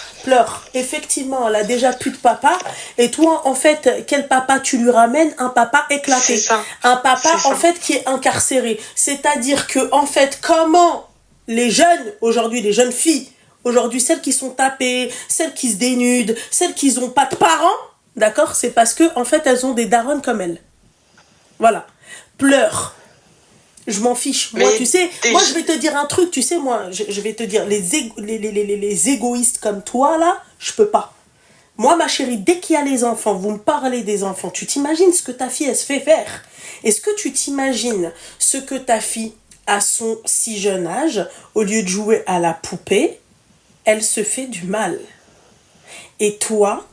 A: Effectivement, elle a déjà plus de papa. Et toi, en fait, quel papa tu lui ramènes? Un papa éclaté.
F: C'est ça.
A: Un papa,
F: C'est ça.
A: en fait, qui est incarcéré. C'est-à-dire que, en fait, comment les jeunes, aujourd'hui, les jeunes filles, aujourd'hui, celles qui sont tapées, celles qui se dénudent, celles qui n'ont pas de parents, d'accord? C'est parce que, en fait, elles ont des darons comme elles. Voilà. Pleure. Je m'en fiche. Moi, tu sais, moi, je vais te dire un truc, tu sais, moi, je vais te dire, les égoïstes comme toi, là, je peux pas. Moi, ma chérie, dès qu'il y a les enfants, vous me parlez des enfants, tu t'imagines ce que ta fille, elle se fait faire? Est-ce que tu t'imagines ce que ta fille, à son si jeune âge, au lieu de jouer à la poupée, elle se fait du mal? Et toi,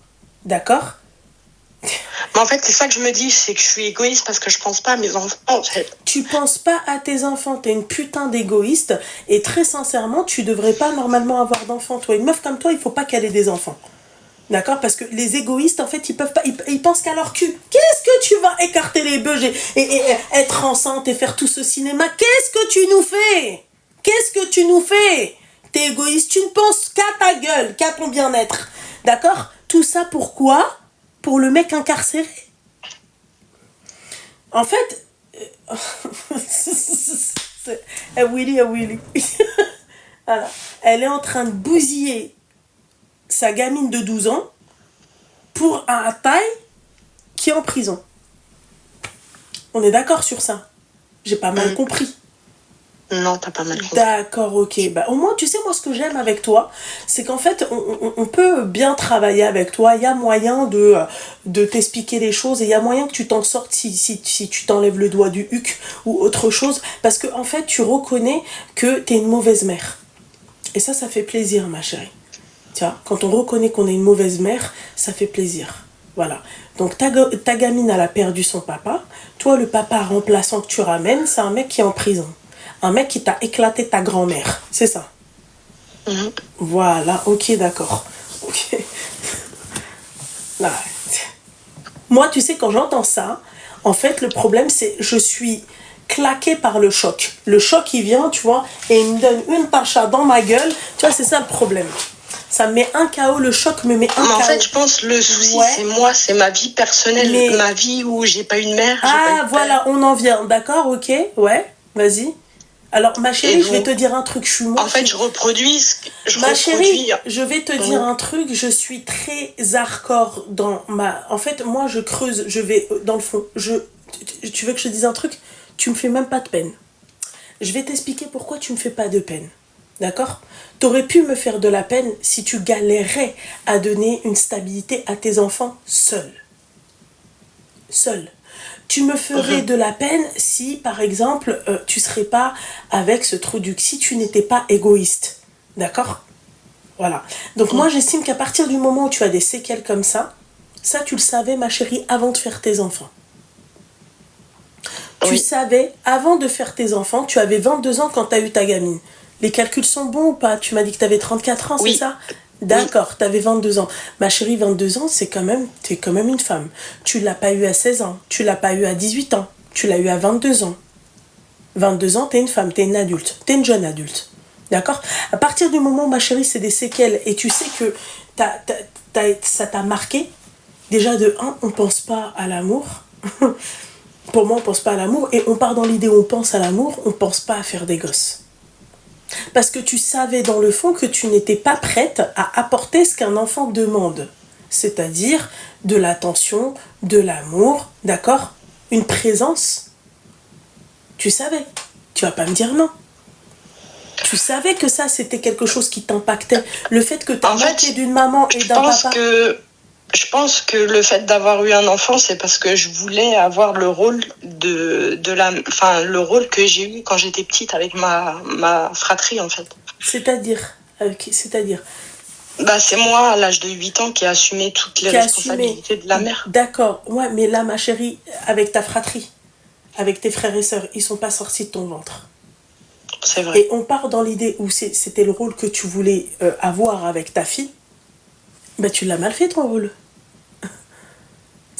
A: d'accord?
F: Mais en fait, c'est ça que je me dis, c'est que je suis égoïste parce que je pense pas à mes enfants, en fait.
A: Tu penses pas à tes enfants, t'es une putain d'égoïste, et très sincèrement, tu devrais pas normalement avoir d'enfants. Toi, une meuf comme toi, il faut pas qu'elle ait des enfants. D'accord? Parce que les égoïstes, en fait, ils peuvent pas, ils pensent qu'à leur cul. Qu'est-ce que tu vas écarter les beuges et être enceinte et faire tout ce cinéma? Qu'est-ce que tu nous fais? Qu'est-ce que tu nous fais? T'es égoïste, tu ne penses qu'à ta gueule, qu'à ton bien-être. D'accord? Tout ça pourquoi? Pour le mec incarcéré. En fait, Willy. Voilà. Elle est en train de bousiller sa gamine de 12 ans pour un taille qui est en prison. On est d'accord sur ça? J'ai pas mal compris.
F: Non, t'as pas mal compris.
A: D'accord, ok. Bah, au moins, tu sais, moi, ce que j'aime avec toi, c'est qu'en fait, on peut bien travailler avec toi. Il y a moyen de t'expliquer les choses et il y a moyen que tu t'en sortes si tu t'enlèves le doigt du huc ou autre chose. Parce que, en fait, tu reconnais que t'es une mauvaise mère. Et ça fait plaisir, ma chérie. Tu vois, quand on reconnaît qu'on est une mauvaise mère, ça fait plaisir. Voilà. Donc, ta gamine, elle a perdu son papa. Toi, le papa remplaçant que tu ramènes, c'est un mec qui est en prison. Un mec qui t'a éclaté ta grand-mère. C'est ça? Voilà. Ok, d'accord. Ok. Là. Moi, tu sais, quand j'entends ça, En fait, le problème, c'est je suis claquée par le choc. Le choc, il vient, tu vois, et il me donne une pacha dans ma gueule. Tu vois, c'est ça le problème. Ça me met un KO, le choc me met un KO.
F: En fait, je pense le souci, c'est moi, c'est ma vie personnelle, ma vie où j'ai pas eu de mère.
A: Ah, voilà, on en vient. D'accord, ok, ouais, vas-y. Alors, ma chérie, je vais te dire un truc. Je suis moi.
F: En fait, je reproduis.
A: Ma chérie, je vais te dire un truc. Je suis très hardcore dans ma. En fait, moi, je creuse. Je vais dans le fond. Tu veux que je te dise un truc? Tu me fais même pas de peine. Je vais t'expliquer pourquoi tu me fais pas de peine. D'accord? T'aurais pu me faire de la peine si tu galérais à donner une stabilité à tes enfants seul. Seul. Tu me ferais de la peine si, par exemple, tu serais pas avec ce trou du... Si tu n'étais pas égoïste. D'accord? Voilà. Donc moi, j'estime qu'à partir du moment où tu as des séquelles comme ça, tu le savais, ma chérie, avant de faire tes enfants. Tu savais, avant de faire tes enfants, tu avais 22 ans quand tu as eu ta gamine. Les calculs sont bons ou pas? Tu m'as dit que tu avais 34 ans, c'est ça? D'accord, tu avais 22 ans. Ma chérie, 22 ans, t'es quand même une femme. Tu l'as pas eu à 16 ans, tu l'as pas eu à 18 ans, tu l'as eu à 22 ans. 22 ans, t'es une femme, t'es une adulte, t'es une jeune adulte. D'accord? À partir du moment où, ma chérie, c'est des séquelles et tu sais que ça t'a marqué, déjà de 1, on pense pas à l'amour. Pour moi, on pense pas à l'amour et on part dans l'idée où on pense à l'amour, on pense pas à faire des gosses. Parce que tu savais dans le fond que tu n'étais pas prête à apporter ce qu'un enfant demande. C'est-à-dire de l'attention, de l'amour, d'accord? Une présence. Tu savais. Tu vas pas me dire non. Tu savais que ça, c'était quelque chose qui t'impactait. Le fait que tu as manqué d'une maman et d'un papa...
F: Je pense que le fait d'avoir eu un enfant, c'est parce que je voulais avoir le rôle le rôle que j'ai eu quand j'étais petite avec ma fratrie, en fait.
A: C'est-à-dire
F: c'est moi, à l'âge de 8 ans, qui ai assumé toutes les responsabilités de la mère.
A: D'accord, ouais, mais là, ma chérie, avec ta fratrie, avec tes frères et sœurs, ils sont pas sortis de ton ventre.
F: C'est vrai.
A: Et on part dans l'idée où c'était le rôle que tu voulais avoir avec ta fille. Tu l'as mal fait, ton rôle.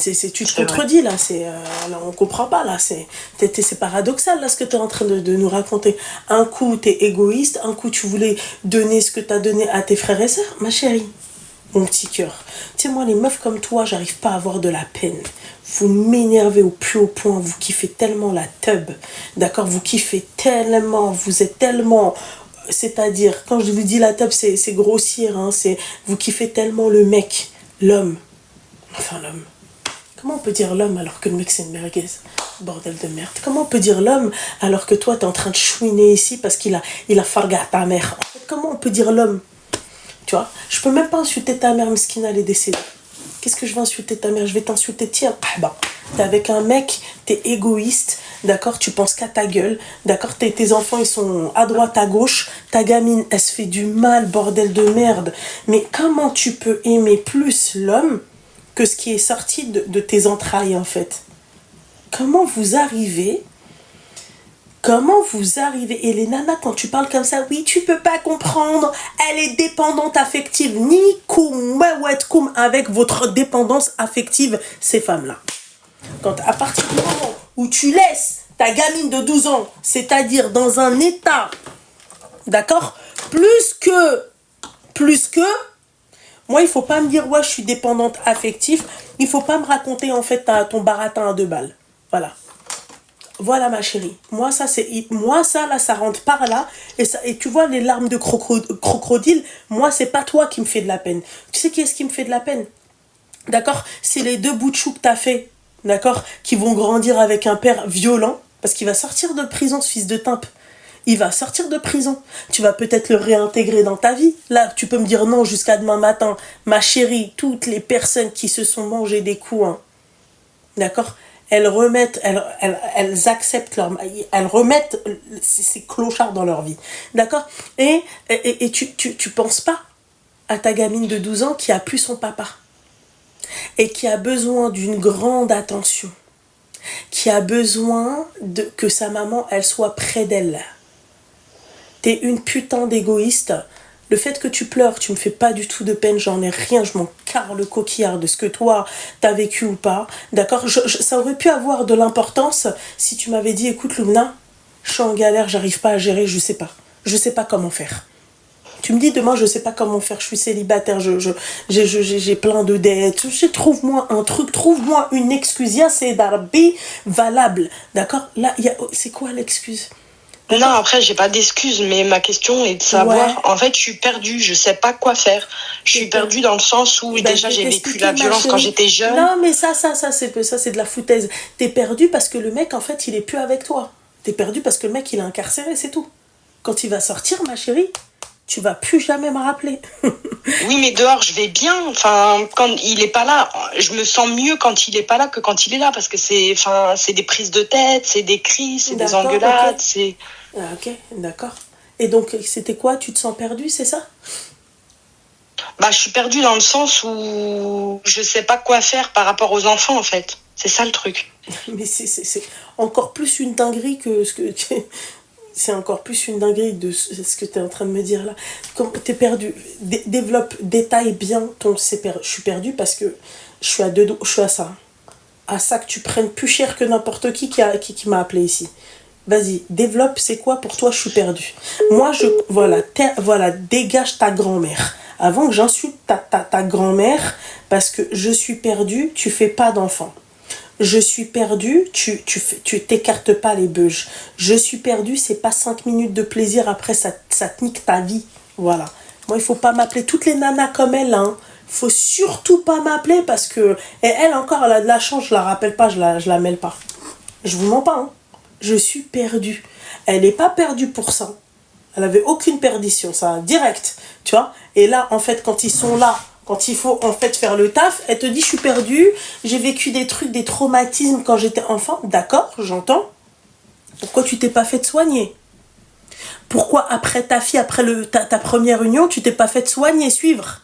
A: Tu te contredis, là. Là, on comprend pas, là. C'est paradoxal, là, ce que tu es en train de nous raconter. Un coup, tu es égoïste. Un coup, tu voulais donner ce que tu as donné à tes frères et sœurs. Ma chérie, mon petit cœur. Tu sais, moi, les meufs comme toi, j'arrive pas à avoir de la peine. Vous m'énervez au plus haut point. Vous kiffez tellement la teub. D'accord? Vous kiffez tellement. Vous êtes tellement... C'est-à-dire, quand je vous dis la teub, c'est grossière. Hein, vous kiffez tellement le mec, l'homme. Enfin, l'homme. Comment on peut dire l'homme alors que le mec c'est une merguez? Bordel de merde. Comment on peut dire l'homme alors que toi t'es en train de chouiner ici parce qu'il a farga ta mère? En fait, comment on peut dire l'homme? Tu vois? Je peux même pas insulter ta mère, Mskina, elle est décédée. Qu'est-ce que je vais insulter ta mère? Je vais t'insulter, tiens. T'es avec un mec, t'es égoïste, d'accord? Tu penses qu'à ta gueule, d'accord? Tes enfants ils sont à droite, à gauche. Ta gamine, elle se fait du mal, bordel de merde. Mais comment tu peux aimer plus l'homme que ce qui est sorti de tes entrailles, en fait? Comment vous arrivez? Et les nanas, quand tu parles comme ça, oui, tu peux pas comprendre, elle est dépendante affective. Ni koum, koum, avec votre dépendance affective, ces femmes-là. À partir du moment où tu laisses ta gamine de 12 ans, c'est-à-dire dans un état, d'accord, plus que, moi, il faut pas me dire, ouais, je suis dépendante affective. Il faut pas me raconter, en fait, ton baratin à 2 balles. Voilà, ma chérie. Moi, ça, là, ça rentre par là. Et tu vois, les larmes de crocodile, moi, c'est pas toi qui me fait de la peine. Tu sais qui est-ce qui me fait de la peine? D'accord? C'est les 2 bouts de chou que t'as fait, d'accord? Qui vont grandir avec un père violent. Parce qu'il va sortir de prison, ce fils de timpe. Il va sortir de prison. Tu vas peut-être le réintégrer dans ta vie. Là, tu peux me dire non jusqu'à demain matin. Ma chérie, toutes les personnes qui se sont mangées des coups, hein, d'accord? Elles acceptent elles remettent ces clochards dans leur vie. D'accord? Et tu penses pas à ta gamine de 12 ans qui a plus son papa. Et qui a besoin d'une grande attention. Qui a besoin que sa maman, elle soit près d'elle. T'es une putain d'égoïste, Le fait que tu pleures, tu me fais pas du tout de peine, j'en ai rien, je m'en carre le coquillard de ce que toi, t'as vécu ou pas, d'accord. Ça aurait pu avoir de l'importance si tu m'avais dit, écoute Lumna, je suis en galère, j'arrive pas à gérer, je sais pas comment faire. Tu me dis demain, je sais pas comment faire, je suis célibataire, j'ai plein de dettes, trouve-moi un truc, trouve-moi une excuse, c'est d'arbi valable, d'accord. Là, c'est quoi l'excuse?
F: Non, après, j'ai pas d'excuses, mais ma question est de savoir,
A: Ouais.
F: en fait, je suis perdue, je sais pas quoi faire. Je suis perdue dans le sens où
A: Ben,
F: déjà
A: je vais
F: j'ai vécu
A: t'expliquer,
F: la
A: ma
F: violence quand
A: chérie.
F: j'étais jeune.
A: Non, mais ça, c'est de la foutaise. T'es perdu parce que le mec, en fait, il est plus avec toi. T'es perdu parce que le mec, il est incarcéré, c'est tout. Quand il va sortir, ma chérie, tu vas plus jamais me rappeler.
F: Oui, mais dehors, je vais bien. Enfin, quand il est pas là, je me sens mieux quand il est pas là que quand il est là, parce que c'est des prises de tête, c'est des cris, c'est des
A: D'accord,
F: engueulades,
A: ok.
F: c'est.
A: Ah, ok, d'accord. Et donc, c'était quoi? Tu te sens perdu, c'est ça?
F: Bah, je suis perdue dans le sens où je sais pas quoi faire par rapport aux enfants, en fait. C'est ça le truc.
A: Mais c'est encore plus une dinguerie que ce que c'est encore plus une dinguerie de ce que tu es en train de me dire là. Comme tu es perdu, développe, détaille bien ton je suis perdu parce que je suis je suis à ça que tu prennes plus cher que n'importe qui m'a appelé ici. Vas-y, développe, c'est quoi pour toi, je suis perdu. Moi, voilà, dégage ta grand-mère. Avant que j'insulte ta grand-mère, parce que je suis perdu, tu fais pas d'enfant. Je suis perdu, tu t'écartes pas les beuges. Je suis perdu, c'est pas 5 minutes de plaisir, après ça te nique ta vie. Voilà. Moi, il faut pas m'appeler toutes les nanas comme elle, hein. Faut surtout pas m'appeler parce que. Et elle encore, elle a de la chance, je la rappelle pas, je la mêle pas. Je vous mens pas, hein. Je suis perdue. Elle n'est pas perdue pour ça. Elle avait aucune perdition, ça, direct, tu vois. Et là, en fait, quand ils sont là, quand il faut en fait faire le taf, elle te dit je suis perdue, j'ai vécu des trucs, des traumatismes quand j'étais enfant. D'accord, j'entends. Pourquoi tu t'es pas fait soigner? Pourquoi après ta fille, après ta première union, tu t'es pas fait soigner, suivre?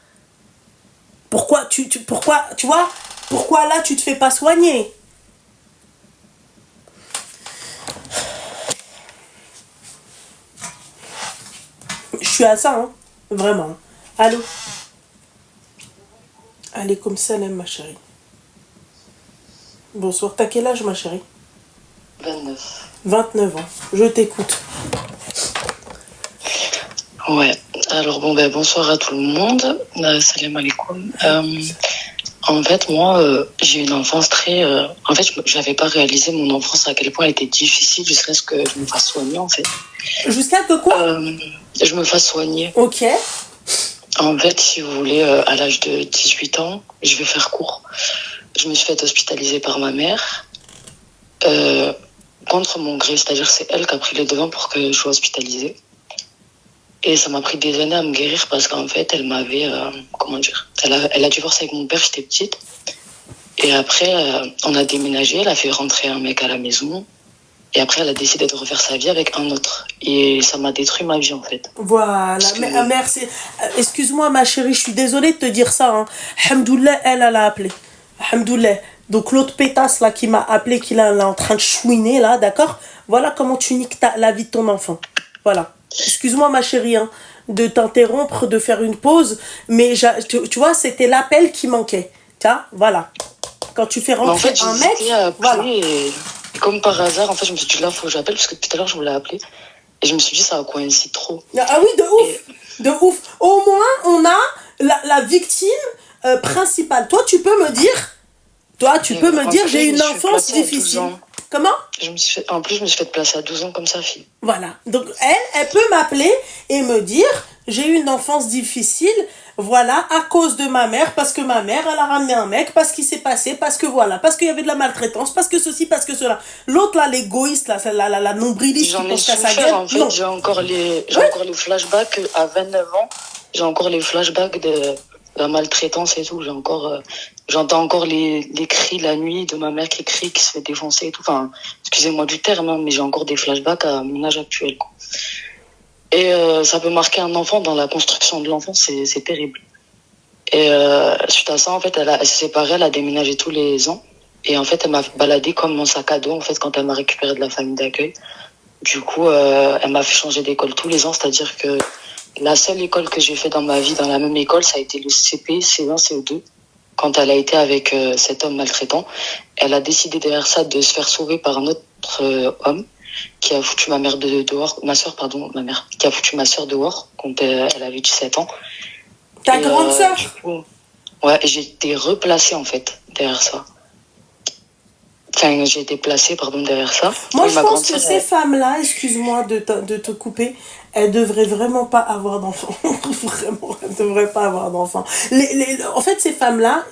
A: Pourquoi pourquoi, tu vois, pourquoi là tu te fais pas soigner? Je suis à ça, hein. Vraiment. Allô? Allez, comme ça, ma chérie. Bonsoir. T'as quel âge, ma chérie?
G: 29.
A: 29 ans. Je t'écoute.
G: Ouais, alors bonsoir à tout le monde. Salam alaikum. En fait, moi, j'ai une enfance très... En fait, je n'avais pas réalisé mon enfance à quel point elle était difficile jusqu'à ce que je me fasse soigner, en fait.
A: Jusqu'à que quoi?
G: Je me fasse soigner.
A: Ok.
G: En fait, si vous voulez, à l'âge de 18 ans, je vais faire court. Je me suis fait hospitaliser par ma mère contre mon gré. C'est-à-dire c'est elle qui a pris les devants pour que je sois hospitalisée. Et ça m'a pris des années à me guérir parce qu'en fait, elle m'avait... comment dire, elle a divorcé avec mon père, j'étais petite. Et après, on a déménagé, elle a fait rentrer un mec à la maison. Et après, elle a décidé de refaire sa vie avec un autre. Et ça m'a détruit ma vie, en fait.
A: Voilà. Merci. Excuse-moi, ma chérie, je suis désolée de te dire ça. Hein. Alhamdoulilah, elle a appelé. Alhamdoulilah. Donc, l'autre pétasse, là, qui m'a appelé, qui là, est en train de chouiner, là, d'accord? Voilà comment tu niques la vie de ton enfant. Voilà. Excuse-moi, ma chérie, hein, de t'interrompre, de faire une pause. Mais, tu vois, c'était l'appel qui manquait. Tiens, voilà. Quand tu fais rentrer un mec, voilà.
G: Et comme par hasard, en fait, je me suis dit, là, il faut que j'appelle, parce que tout à l'heure, je voulais appeler. Et je me suis dit, ça coïncide trop.
A: Ah oui, de ouf. De ouf. Au moins, on a la victime principale. Toi, tu peux me dire, j'ai une enfance difficile. Comment?
G: En plus, je me suis fait placer à 12 ans comme sa fille.
A: Voilà. Donc, elle peut m'appeler et me dire, j'ai eu une enfance difficile, voilà, à cause de ma mère, parce que ma mère, elle a ramené un mec, parce qu'il s'est passé, parce que voilà, parce qu'il y avait de la maltraitance, parce que ceci, parce que cela. L'autre, là, l'égoïste, là, la nombriliste qui pense qu'à sa gueule.
G: En fait, j'ai encore les flashbacks à 29 ans. J'ai encore les flashbacks de la maltraitance et tout. J'entends encore les cris la nuit de ma mère qui crie, qui se fait défoncer et tout. Enfin, excusez-moi du terme, hein, mais j'ai encore des flashbacks à mon âge actuel, quoi. Et ça peut marquer un enfant dans la construction de l'enfant, c'est terrible. Et suite à ça, en fait, elle s'est séparée, elle a déménagé tous les ans. Et en fait, elle m'a baladé comme mon sac à dos, en fait, quand elle m'a récupéré de la famille d'accueil. Du coup, elle m'a fait changer d'école tous les ans, c'est-à-dire que La seule école que j'ai fait dans ma vie, dans la même école, ça a été le CP, C1, CE2. Quand elle a été avec cet homme maltraitant, elle a décidé derrière ça de se faire sauver par un autre homme qui a foutu ma mère dehors, ma mère, qui a foutu ma sœur dehors quand elle avait 17 ans.
A: Ta grande sœur?
G: Ouais, j'ai été replacée en fait derrière ça. Enfin, j'ai été placée, derrière ça.
A: Moi, je pense que ces femmes-là, excuse-moi de te couper, elles devraient vraiment pas avoir d'enfants. Vraiment, elles devraient pas avoir d'enfants. En fait, ces femmes-là,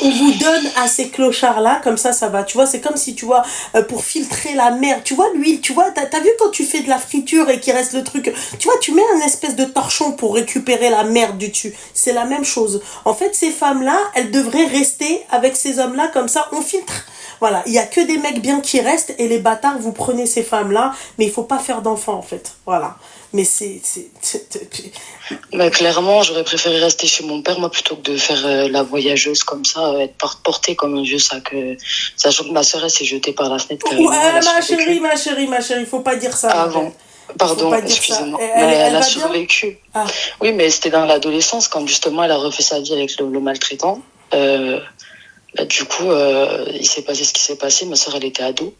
A: on vous donne à ces clochards-là, comme ça va. Tu vois, c'est comme si, tu vois, pour filtrer la merde, tu vois, l'huile, tu vois, t'as vu quand tu fais de la friture et qu'il reste le truc, tu vois, tu mets un espèce de torchon pour récupérer la merde du dessus. C'est la même chose. En fait, ces femmes-là, elles devraient rester avec ces hommes-là, comme ça, on filtre. Voilà, il y a que des mecs bien qui restent et les bâtards, vous prenez ces femmes-là, mais il faut pas faire d'enfants, en fait. Voilà. Mais
G: Mais clairement, j'aurais préféré rester chez mon père, moi, plutôt que de faire la voyageuse comme ça, être portée comme un vieux sac. Sachant que ma sœur, elle s'est jetée par la fenêtre.
A: Ouais, ma chérie, faut pas dire ça.
G: Ah bon, pardon, excusez-moi. Elle a survécu. Ah. Oui, mais c'était dans l'adolescence, quand justement elle a refait sa vie avec le maltraitant. Du coup, il s'est passé ce qui s'est passé. Ma sœur, elle était ado.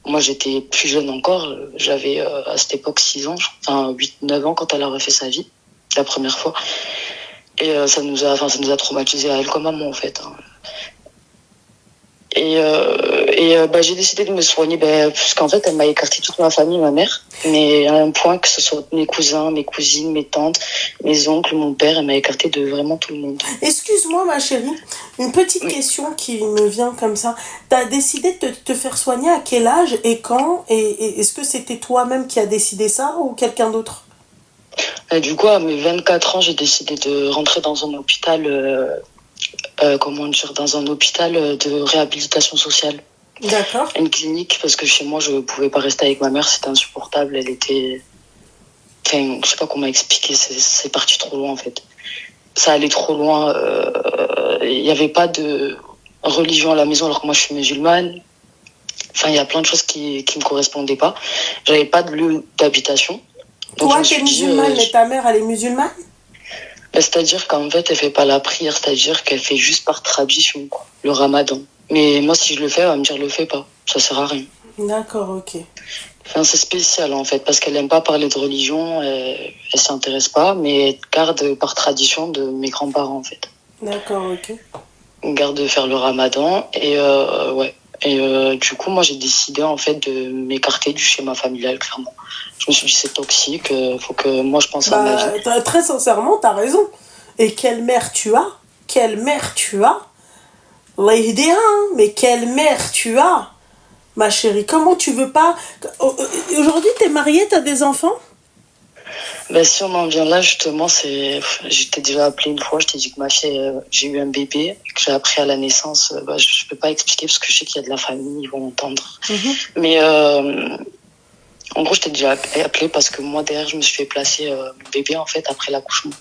G: Moi, j'étais plus jeune encore. J'avais à cette époque 6 ans, enfin 8-9 ans quand elle a refait sa vie, la première fois. Et ça nous a traumatisé à elle comme à moi, en fait. J'ai décidé de me soigner, puisqu'en fait, elle m'a écarté toute ma famille, ma mère. Mais à un point que ce soit mes cousins, mes cousines, mes tantes, mes oncles, mon père, elle m'a écarté de vraiment tout le monde.
A: Excuse-moi, ma chérie, une petite question qui me vient comme ça. T'as décidé de te faire soigner à quel âge et quand? Et est-ce que c'était toi-même qui as décidé ça ou quelqu'un d'autre?
G: Du coup, à mes 24 ans, j'ai décidé de rentrer dans un hôpital... dans un hôpital de réhabilitation sociale.
A: D'accord.
G: Une clinique, parce que chez moi, je pouvais pas rester avec ma mère, c'était insupportable. Elle était... Enfin, je sais pas comment expliquer, c'est parti trop loin, en fait. Ça allait trop loin. Il y avait pas de religion à la maison, alors que moi, je suis musulmane. Enfin, il y a plein de choses qui me correspondaient pas. J'avais pas de lieu d'habitation.
A: Toi, t'es musulmane, mais ta mère, elle est musulmane?
G: C'est-à-dire qu'en fait, elle fait pas la prière, c'est-à-dire qu'elle fait juste par tradition, quoi, le ramadan. Mais moi, si je le fais, elle va me dire, le fais pas, ça sert à rien.
A: D'accord, ok.
G: Enfin, c'est spécial, en fait, parce qu'elle aime pas parler de religion, elle s'intéresse pas, mais elle garde par tradition de mes grands-parents, en fait.
A: D'accord, ok.
G: Elle garde de faire le ramadan, et ouais. Et du coup, moi, j'ai décidé, en fait, de m'écarter du schéma familial, clairement. Je me suis dit, c'est toxique, faut que moi, je pense à ma vie.
A: Très sincèrement, t'as raison. Et quelle mère tu as? Quelle mère tu as? Mais quelle mère tu as? Ma chérie, comment tu veux pas... Aujourd'hui, t'es mariée, t'as des enfants?
G: Si on en vient là, justement, je t'ai déjà appelé une fois, je t'ai dit que ma fille, j'ai eu un bébé, que j'ai appris à la naissance. Je peux pas expliquer parce que je sais qu'il y a de la famille, ils vont entendre. Mm-hmm. Mais en gros, je t'ai déjà appelé parce que moi, derrière, je me suis fait placer mon bébé, en fait, après l'accouchement.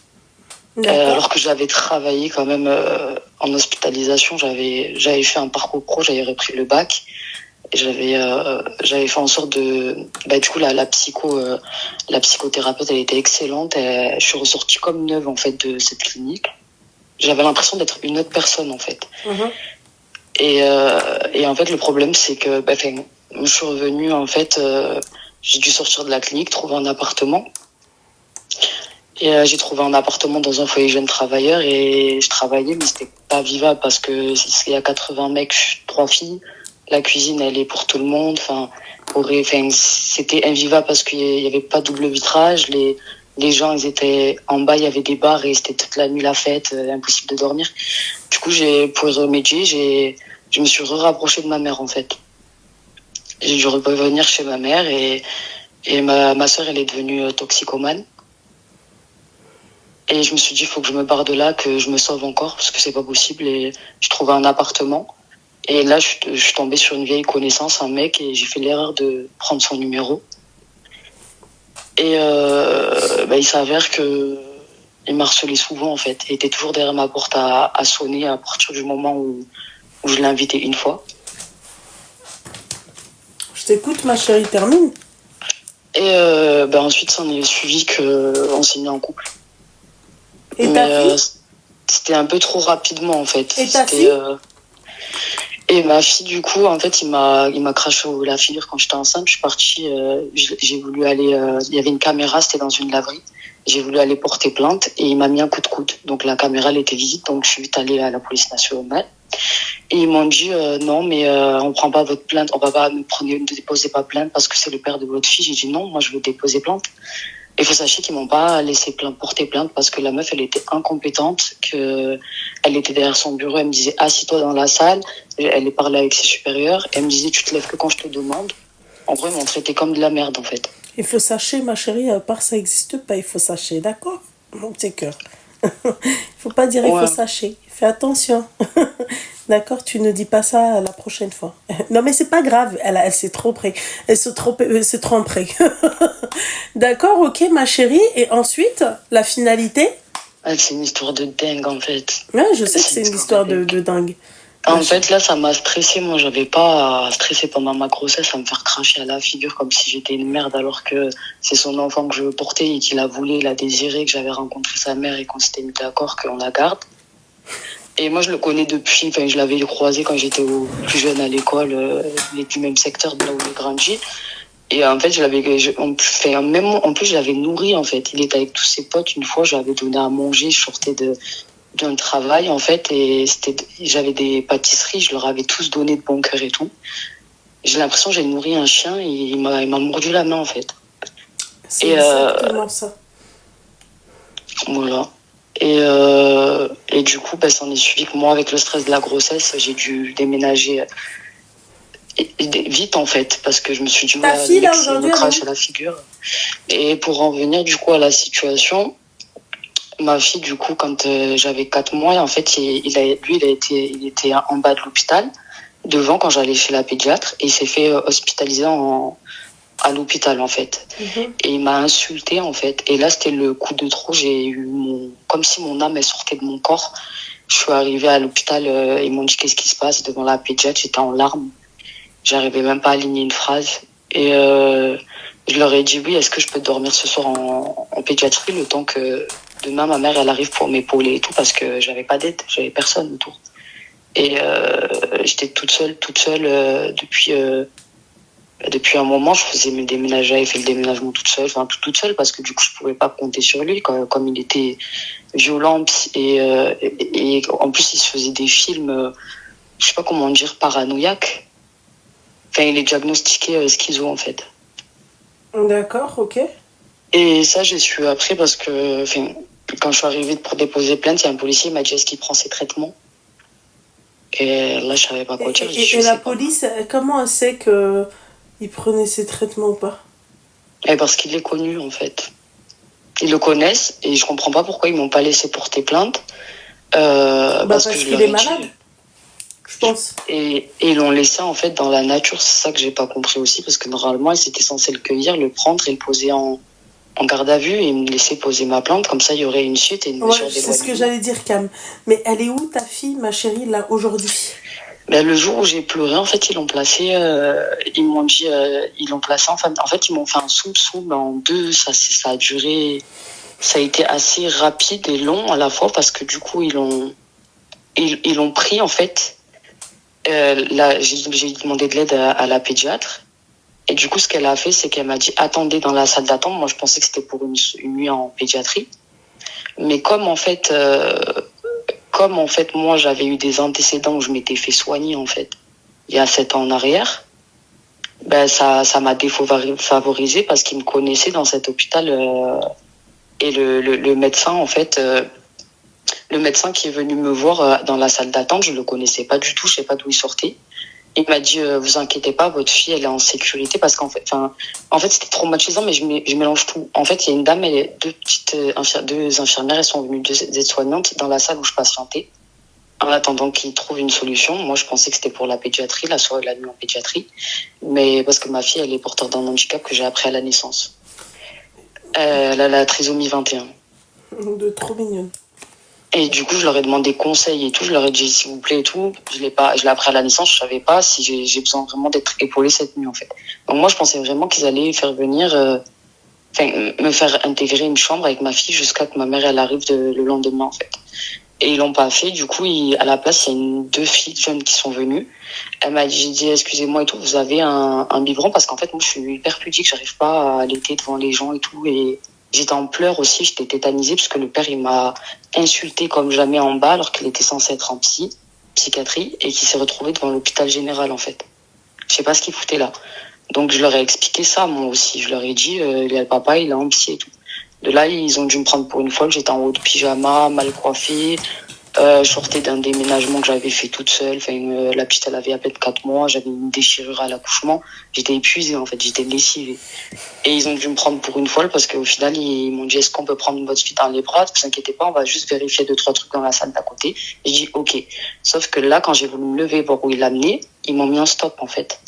G: Alors que j'avais travaillé quand même en hospitalisation, j'avais fait un parcours pro, j'avais repris le bac. Et j'avais fait en sorte de... du coup, la psychothérapeute, elle était excellente. Je suis ressortie comme neuve, en fait, de cette clinique. J'avais l'impression d'être une autre personne, en fait. Mm-hmm. Et en fait, le problème, c'est que je suis revenue, en fait... j'ai dû sortir de la clinique, trouver un appartement. Et j'ai trouvé un appartement dans un foyer jeunes travailleurs. Et je travaillais, mais c'était pas vivable parce que il y a 80 mecs, 3 filles. La cuisine, elle est pour tout le monde. C'était invivable parce qu'il n'y avait pas double vitrage. Les gens, ils étaient en bas, il y avait des bars et c'était toute la nuit la fête, impossible de dormir. Du coup, pour y remédier, je me suis rapprochée de ma mère, en fait. J'ai dû revenir chez ma mère et ma sœur, elle est devenue toxicomane. Et je me suis dit, il faut que je me barre de là, que je me sauve encore parce que c'est pas possible. Et je trouvais un appartement. Et là, je suis tombée sur une vieille connaissance, un mec, et j'ai fait l'erreur de prendre son numéro. Et il s'avère que il m'harcelait souvent, en fait. Il était toujours derrière ma porte à sonner à partir du moment où je l'ai invité une fois.
A: Je t'écoute, ma chérie, termine.
G: Et ensuite, ça en est suivi qu'on s'est mis en couple.
A: Et ta fille
G: c'était un peu trop rapidement, en fait.
A: Et ta fille
G: Et ma fille, du coup, en fait, il m'a craché la figure quand j'étais enceinte. Je suis partie, j'ai voulu aller, il y avait une caméra, c'était dans une laverie. J'ai voulu aller porter plainte et il m'a mis un coup de coude. Donc la caméra, elle était visible, donc je suis vite allée à la police nationale. Et ils m'ont dit, non, mais on prend pas votre plainte, on va pas ne déposer pas plainte parce que c'est le père de votre fille. J'ai dit non, moi je veux déposer plainte. Il faut sachez qu'ils m'ont pas laissé porter plainte parce que la meuf, elle était incompétente, elle était derrière son bureau, elle me disait assis-toi dans la salle, elle est parlé avec ses supérieurs, elle me disait tu te lèves que quand je te demande. En vrai, ils m'ont traité comme de la merde en fait.
A: Il faut sachez, ma chérie, à part ça n'existe pas, il faut sachez, d'accord? Mon petit cœur. Il faut pas dire il faut sachez. Fais attention. D'accord, tu ne dis pas ça la prochaine fois. Non, mais c'est pas grave, elle s'est trompée. Elle s'est trompée. D'accord, ok, ma chérie. Et ensuite, la finalité?
G: C'est une histoire de dingue, en fait.
A: Ouais, je sais que c'est une histoire de dingue.
G: En fait, là, ça m'a stressé. Moi, j'avais pas à stresser pendant ma grossesse, à me faire cracher à la figure comme si j'étais une merde, alors que c'est son enfant que je portais et qu'il la voulait, il a désiré, que j'avais rencontré sa mère et qu'on s'était mis d'accord qu'on la garde. Et moi, je le connais depuis, je l'avais croisé quand j'étais plus jeune à l'école, il est du même secteur de là où j'ai grandi. Et en fait, en plus, je l'avais nourri, en fait. Il était avec tous ses potes. Une fois, je lui avais donné à manger, je sortais d'un travail, en fait, et j'avais des pâtisseries, je leur avais tous donné de bon cœur et tout. J'ai l'impression que j'ai nourri un chien et il m'a mordu la main, en fait.
A: C'est exactement ça.
G: Voilà. Et du coup, ça en est suivi que moi, avec le stress de la grossesse, j'ai dû déménager vite, en fait, parce que je me suis dit,
A: ta fille, là, aujourd'hui,
G: me crache à la figure. Et pour en venir, du coup, à la situation, ma fille, du coup, quand j'avais 4 mois, en fait, il était en bas de l'hôpital, devant, quand j'allais chez la pédiatre, et il s'est fait hospitaliser à l'hôpital, en fait. Et il m'a insulté, en fait. Et là, c'était le coup de trop. J'ai eu comme si mon âme, elle sortait de mon corps. Je suis arrivée à l'hôpital, ils m'ont dit qu'est-ce qui se passe devant la pédiatre. J'étais en larmes. J'arrivais même pas à aligner une phrase. Et je leur ai dit oui, est-ce que je peux dormir ce soir en pédiatrie le temps que demain ma mère elle arrive pour m'épauler et tout, parce que j'avais pas d'aide, j'avais personne autour. Et j'étais toute seule depuis un moment. Je faisais mes déménagements, j'avais fait le déménagement toute seule, parce que du coup je pouvais pas compter sur lui, comme il était violent et en plus il se faisait des films, je sais pas comment dire, paranoïaques. Il est diagnostiqué schizo, en fait.
A: D'accord, ok.
G: Et ça, j'ai su après parce que quand je suis arrivée pour déposer plainte, il y a un policier qui m'a dit est-ce qu'il prend ses traitements. Et là, je savais pas quoi dire.
A: Et la police, comment elle sait qu'il prenait ses traitements ou pas?
G: Parce qu'il est connu, en fait. Ils le connaissent et je comprends pas pourquoi ils m'ont pas laissé porter plainte.
A: Parce qu'il est malade. Je pense.
G: Et ils l'ont laissé, en fait, dans la nature. C'est ça que j'ai pas compris aussi, parce que normalement, ils étaient censés le cueillir, le prendre et le poser en garde à vue et me laisser poser ma plainte. Comme ça, il y aurait une suite et une mesure d'éloignement.
A: C'est ce que j'allais dire, Cam. Mais elle est où, ta fille, ma chérie, là, aujourd'hui?
G: Le jour où j'ai pleuré, en fait, ils l'ont placé, ils m'ont dit, ils l'ont placé, en fait, ils m'ont fait un soum en deux. Ça a duré, ça a été assez rapide et long à la fois, parce que du coup, ils l'ont pris, en fait. Là, j'ai demandé de l'aide à la pédiatre. Et du coup, ce qu'elle a fait, c'est qu'elle m'a dit attendez dans la salle d'attente. Moi, je pensais que c'était pour une nuit en pédiatrie. Mais comme en fait, moi, j'avais eu des antécédents où je m'étais fait soigner, en fait, il y a 7 ans en arrière, ça m'a défavorisé parce qu'ils me connaissaient dans cet hôpital. Et le médecin, en fait, le médecin qui est venu me voir dans la salle d'attente, je le connaissais pas du tout, je sais pas d'où il sortait. Il m'a dit vous inquiétez pas, votre fille elle est en sécurité, parce qu'en fait, c'était traumatisant, mais je mélange tout. En fait, il y a une dame, deux infirmières, elles sont venues, deux aides-soignantes dans la salle où je patientais, en attendant qu'ils trouvent une solution. Moi, je pensais que c'était pour la pédiatrie, la soirée de la nuit en pédiatrie, mais parce que ma fille elle est porteuse d'un handicap que j'ai appris à la naissance. Elle a la trisomie 21.
A: De trop mignonne.
G: Et du coup, je leur ai demandé conseil et tout. Je leur ai dit, s'il vous plaît et tout. Je l'ai appris à la naissance. Je savais pas si j'ai besoin vraiment d'être épaulée cette nuit, en fait. Donc moi, je pensais vraiment qu'ils allaient faire venir, me faire intégrer une chambre avec ma fille jusqu'à que ma mère, elle arrive le lendemain, en fait. Et ils l'ont pas fait. Du coup, à la place, il y a deux filles jeunes qui sont venues. J'ai dit, excusez-moi et tout, vous avez un biberon? Parce qu'en fait, moi, je suis hyper pudique. J'arrive pas à allaiter devant les gens et tout. Et j'étais en pleurs aussi. J'étais tétanisée parce que le père, il m'a insulté comme jamais en bas alors qu'il était censé être en psychiatrie et qu'il s'est retrouvé devant l'hôpital général, en fait. Je sais pas ce qu'il foutait là. Donc, je leur ai expliqué ça, moi aussi. Je leur ai dit, le papa, il est en psy et tout. De là, ils ont dû me prendre pour une folle. J'étais en haut de pyjama, mal coiffée. Je sortais d'un déménagement que j'avais fait toute seule. La petite, elle avait à peine 4 mois. J'avais une déchirure à l'accouchement. J'étais épuisée, en fait. J'étais lessivée. Et ils ont dû me prendre pour une folle parce qu'au final, ils m'ont dit, est-ce qu'on peut prendre votre fille dans les bras? Ne vous inquiétez pas, on va juste vérifier 2-3 trucs dans la salle d'à côté. J'ai dit, OK. Sauf que là, quand j'ai voulu me lever pour où ils l'amenaient, ils m'ont mis un stop, en fait.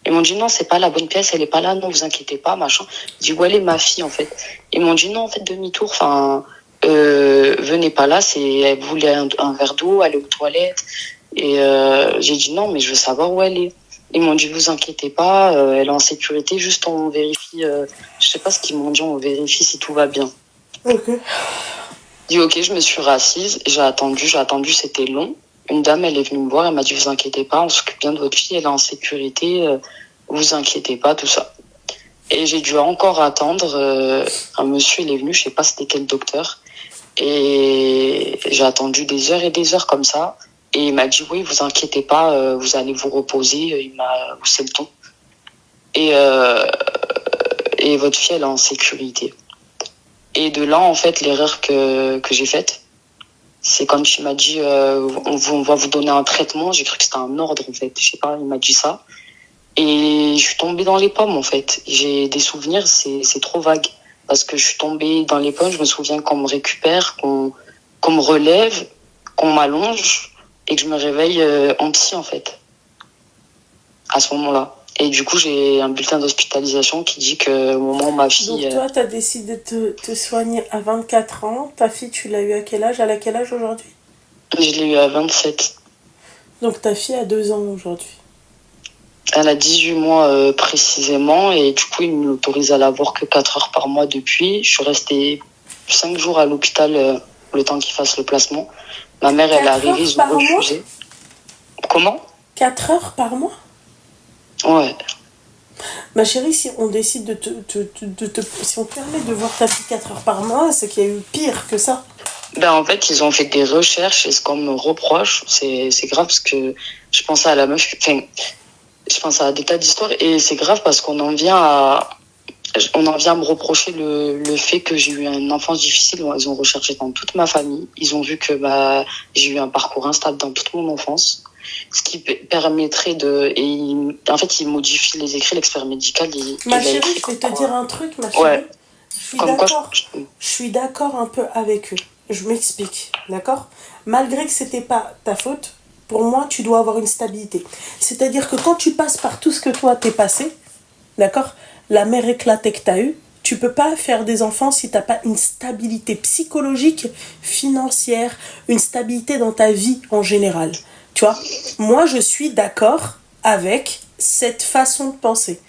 G: Ils m'ont dit non, c'est pas la bonne pièce, elle est pas là, non, vous inquiétez pas, machin. J'ai dit où elle est ma fille, en fait. Ils m'ont dit non, en fait, demi-tour, venez pas là, elle voulait un verre d'eau, elle est aux toilettes. Et j'ai dit non, mais je veux savoir où elle est. Ils m'ont dit vous inquiétez pas, elle est en sécurité, juste on vérifie, je sais pas ce qu'ils m'ont dit, on vérifie si tout va bien.
A: Ok.
G: J'ai dit ok, je me suis rassise, j'ai attendu, c'était long. Une dame, elle est venue me voir, elle m'a dit vous inquiétez pas, on s'occupe bien de votre fille, elle est en sécurité, vous inquiétez pas, tout ça. Et j'ai dû encore attendre, un monsieur, il est venu, je sais pas c'était quel docteur, et j'ai attendu des heures et des heures comme ça, et il m'a dit oui, vous inquiétez pas, vous allez vous reposer, il m'a haussé le ton. Et votre fille, elle est en sécurité. Et de là, en fait, l'erreur que j'ai faite, c'est quand il m'a dit on va vous donner un traitement, j'ai cru que c'était un ordre, en fait. Je sais pas, il m'a dit ça. Et je suis tombée dans les pommes, en fait. J'ai des souvenirs, c'est trop vague. Parce que je suis tombée dans les pommes, je me souviens qu'on me récupère, qu'on me relève, qu'on m'allonge et que je me réveille en psy, en fait. À ce moment-là. Et du coup, j'ai un bulletin d'hospitalisation qui dit qu'au moment où ma fille...
A: Donc toi, tu as décidé de te soigner à 24 ans. Ta fille, tu l'as eu à quel âge? Elle a quel âge aujourd'hui?
G: Je l'ai eu à 27.
A: Donc ta fille a 2 ans aujourd'hui.
G: Elle a 18 mois précisément et du coup, ils ne m'autorisent à la voir que 4 heures par mois depuis. Je suis restée 5 jours à l'hôpital le temps qu'ils fassent le placement. Ma mère, elle est arrivée, ils ont refusé. Comment?
A: 4 heures par mois?
G: Ouais.
A: Ma chérie, si on décide si on te permet de voir ta fille 4 heures par mois, c'est qu'il y a eu pire que ça.
G: Ben, en fait, ils ont fait des recherches et ce qu'on me reproche, c'est grave parce que je pensais à la meuf, je pense à des tas d'histoires et c'est grave parce qu'on en vient à me reprocher le fait que j'ai eu une enfance difficile. Ils ont recherché dans toute ma famille. Ils ont vu que j'ai eu un parcours instable dans toute mon enfance. Ce qui permettrait en fait, ils modifient les écrits, l'expert médical.
A: Ma chérie, je vais te dire un truc, ma chérie.
G: Ouais.
A: Je suis d'accord un peu avec eux. Je m'explique, d'accord? Malgré que c'était pas ta faute, pour moi, tu dois avoir une stabilité. C'est-à-dire que quand tu passes par tout ce que toi t'es passé, d'accord? La mère éclatée que t'as eue, tu peux pas faire des enfants si t'as pas une stabilité psychologique, financière, une stabilité dans ta vie en général. Tu vois? Moi, je suis d'accord avec cette façon de penser.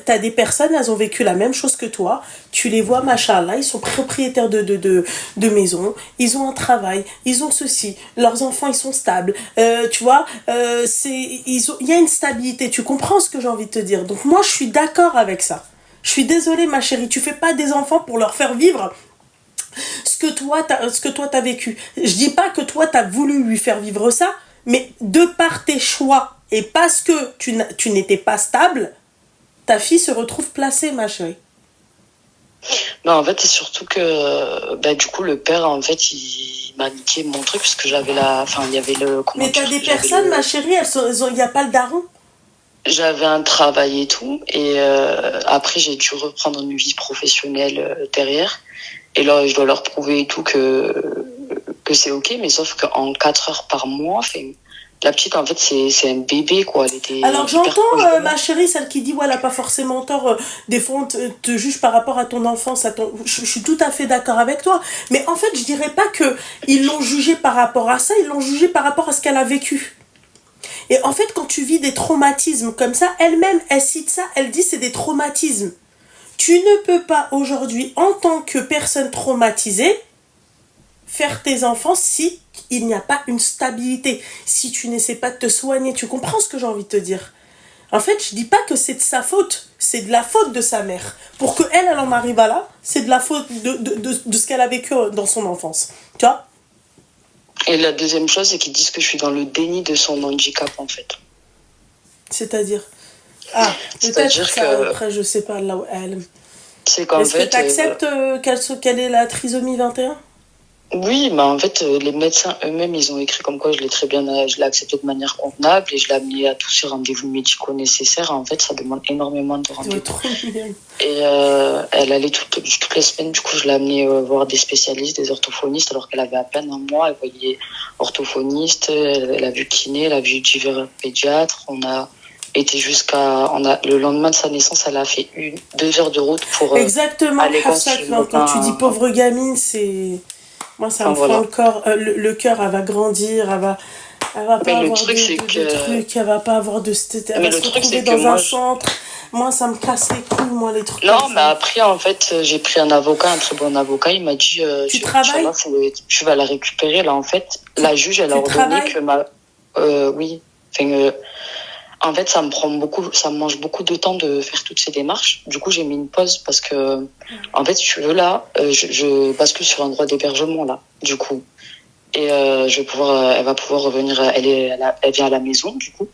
A: T'as des personnes, elles ont vécu la même chose que toi. Tu les vois, machallah, ils sont propriétaires de maisons, ils ont un travail, ils ont ceci, leurs enfants, ils sont stables. Tu vois, il y a une stabilité. Tu comprends ce que j'ai envie de te dire? Donc moi, je suis d'accord avec ça. Je suis désolée, ma chérie, tu fais pas des enfants pour leur faire vivre ce que toi t'as vécu. Je dis pas que toi t'as voulu lui faire vivre ça, mais de par tes choix et parce que tu n'étais pas stable, ta fille se retrouve placée, ma chérie.
G: Non, en fait, c'est surtout que du coup, le père, en fait, il m'a niqué mon truc parce que j'avais il y avait le...
A: Mais t'as des personnes, ma chérie, il n'y a pas le daron.
G: J'avais un travail et tout, et après, j'ai dû reprendre une vie professionnelle derrière. Et là, je dois leur prouver et tout que c'est ok, mais sauf qu'en 4 heures par mois, La petite, en fait, c'est un bébé, quoi. Elle était
A: Alors
G: hyper
A: j'entends
G: proche de moi.
A: ma chérie, celle qui dit ouais, elle n'a pas forcément tort, des fois on te juge par rapport à ton enfance, je suis tout à fait d'accord avec toi, mais en fait je dirais pas que ils l'ont jugée par rapport à ça, ils l'ont jugée par rapport à ce qu'elle a vécu. Et en fait quand tu vis des traumatismes comme ça, elle-même elle cite ça, elle dit c'est des traumatismes. Tu ne peux pas aujourd'hui en tant que personne traumatisée faire tes enfants si il n'y a pas une stabilité, si tu n'essaies pas de te soigner. Tu comprends ce que j'ai envie de te dire? En fait, je dis pas que c'est de sa faute, c'est de la faute de sa mère. Pour que elle en arrive à là, c'est de la faute de ce qu'elle a vécu dans son enfance. Tu vois?
G: Et la deuxième chose, c'est qu'ils disent que je suis dans le déni de son handicap, en fait.
A: C'est-à-dire? Ah, peut-être ça, après, je sais pas, là où elle...
G: C'est qu'en fait...
A: Est-ce que tu acceptes qu'elle ait la trisomie 21?
G: Oui, bah en fait, les médecins eux-mêmes, ils ont écrit comme quoi je l'ai accepté de manière convenable et je l'ai amené à tous ces rendez-vous médicaux nécessaires. En fait, ça demande énormément de rendez-vous. Et elle allait toutes les semaines, du coup, je l'ai amenée voir des spécialistes, des orthophonistes, alors qu'elle avait à peine un mois. Elle voyait orthophoniste, elle a vu kiné, elle a vu divers pédiatres. On a été le lendemain de sa naissance, elle a fait 2 heures de route pour
A: exactement,
G: aller
A: consulter. Quand tu dis pauvre gamine, c'est... Moi, ça me fend le corps, le cœur, elle va grandir, elle va pas avoir de trucs, elle va pas avoir de... Elle va se retrouver dans un centre. Moi, ça me casse les couilles, moi, les trucs.
G: Non, mais après, en fait, j'ai pris un avocat, un très bon avocat. Il m'a dit,
A: tu travailles?
G: Tu vas la récupérer, là, en fait. La juge, elle a ordonné que oui. En fait, ça me mange beaucoup de temps de faire toutes ces démarches. Du coup, j'ai mis une pause parce que, en fait, si tu veux, là, je bascule sur un droit d'hébergement, là, du coup. Et elle va pouvoir revenir, elle vient à la maison, du coup.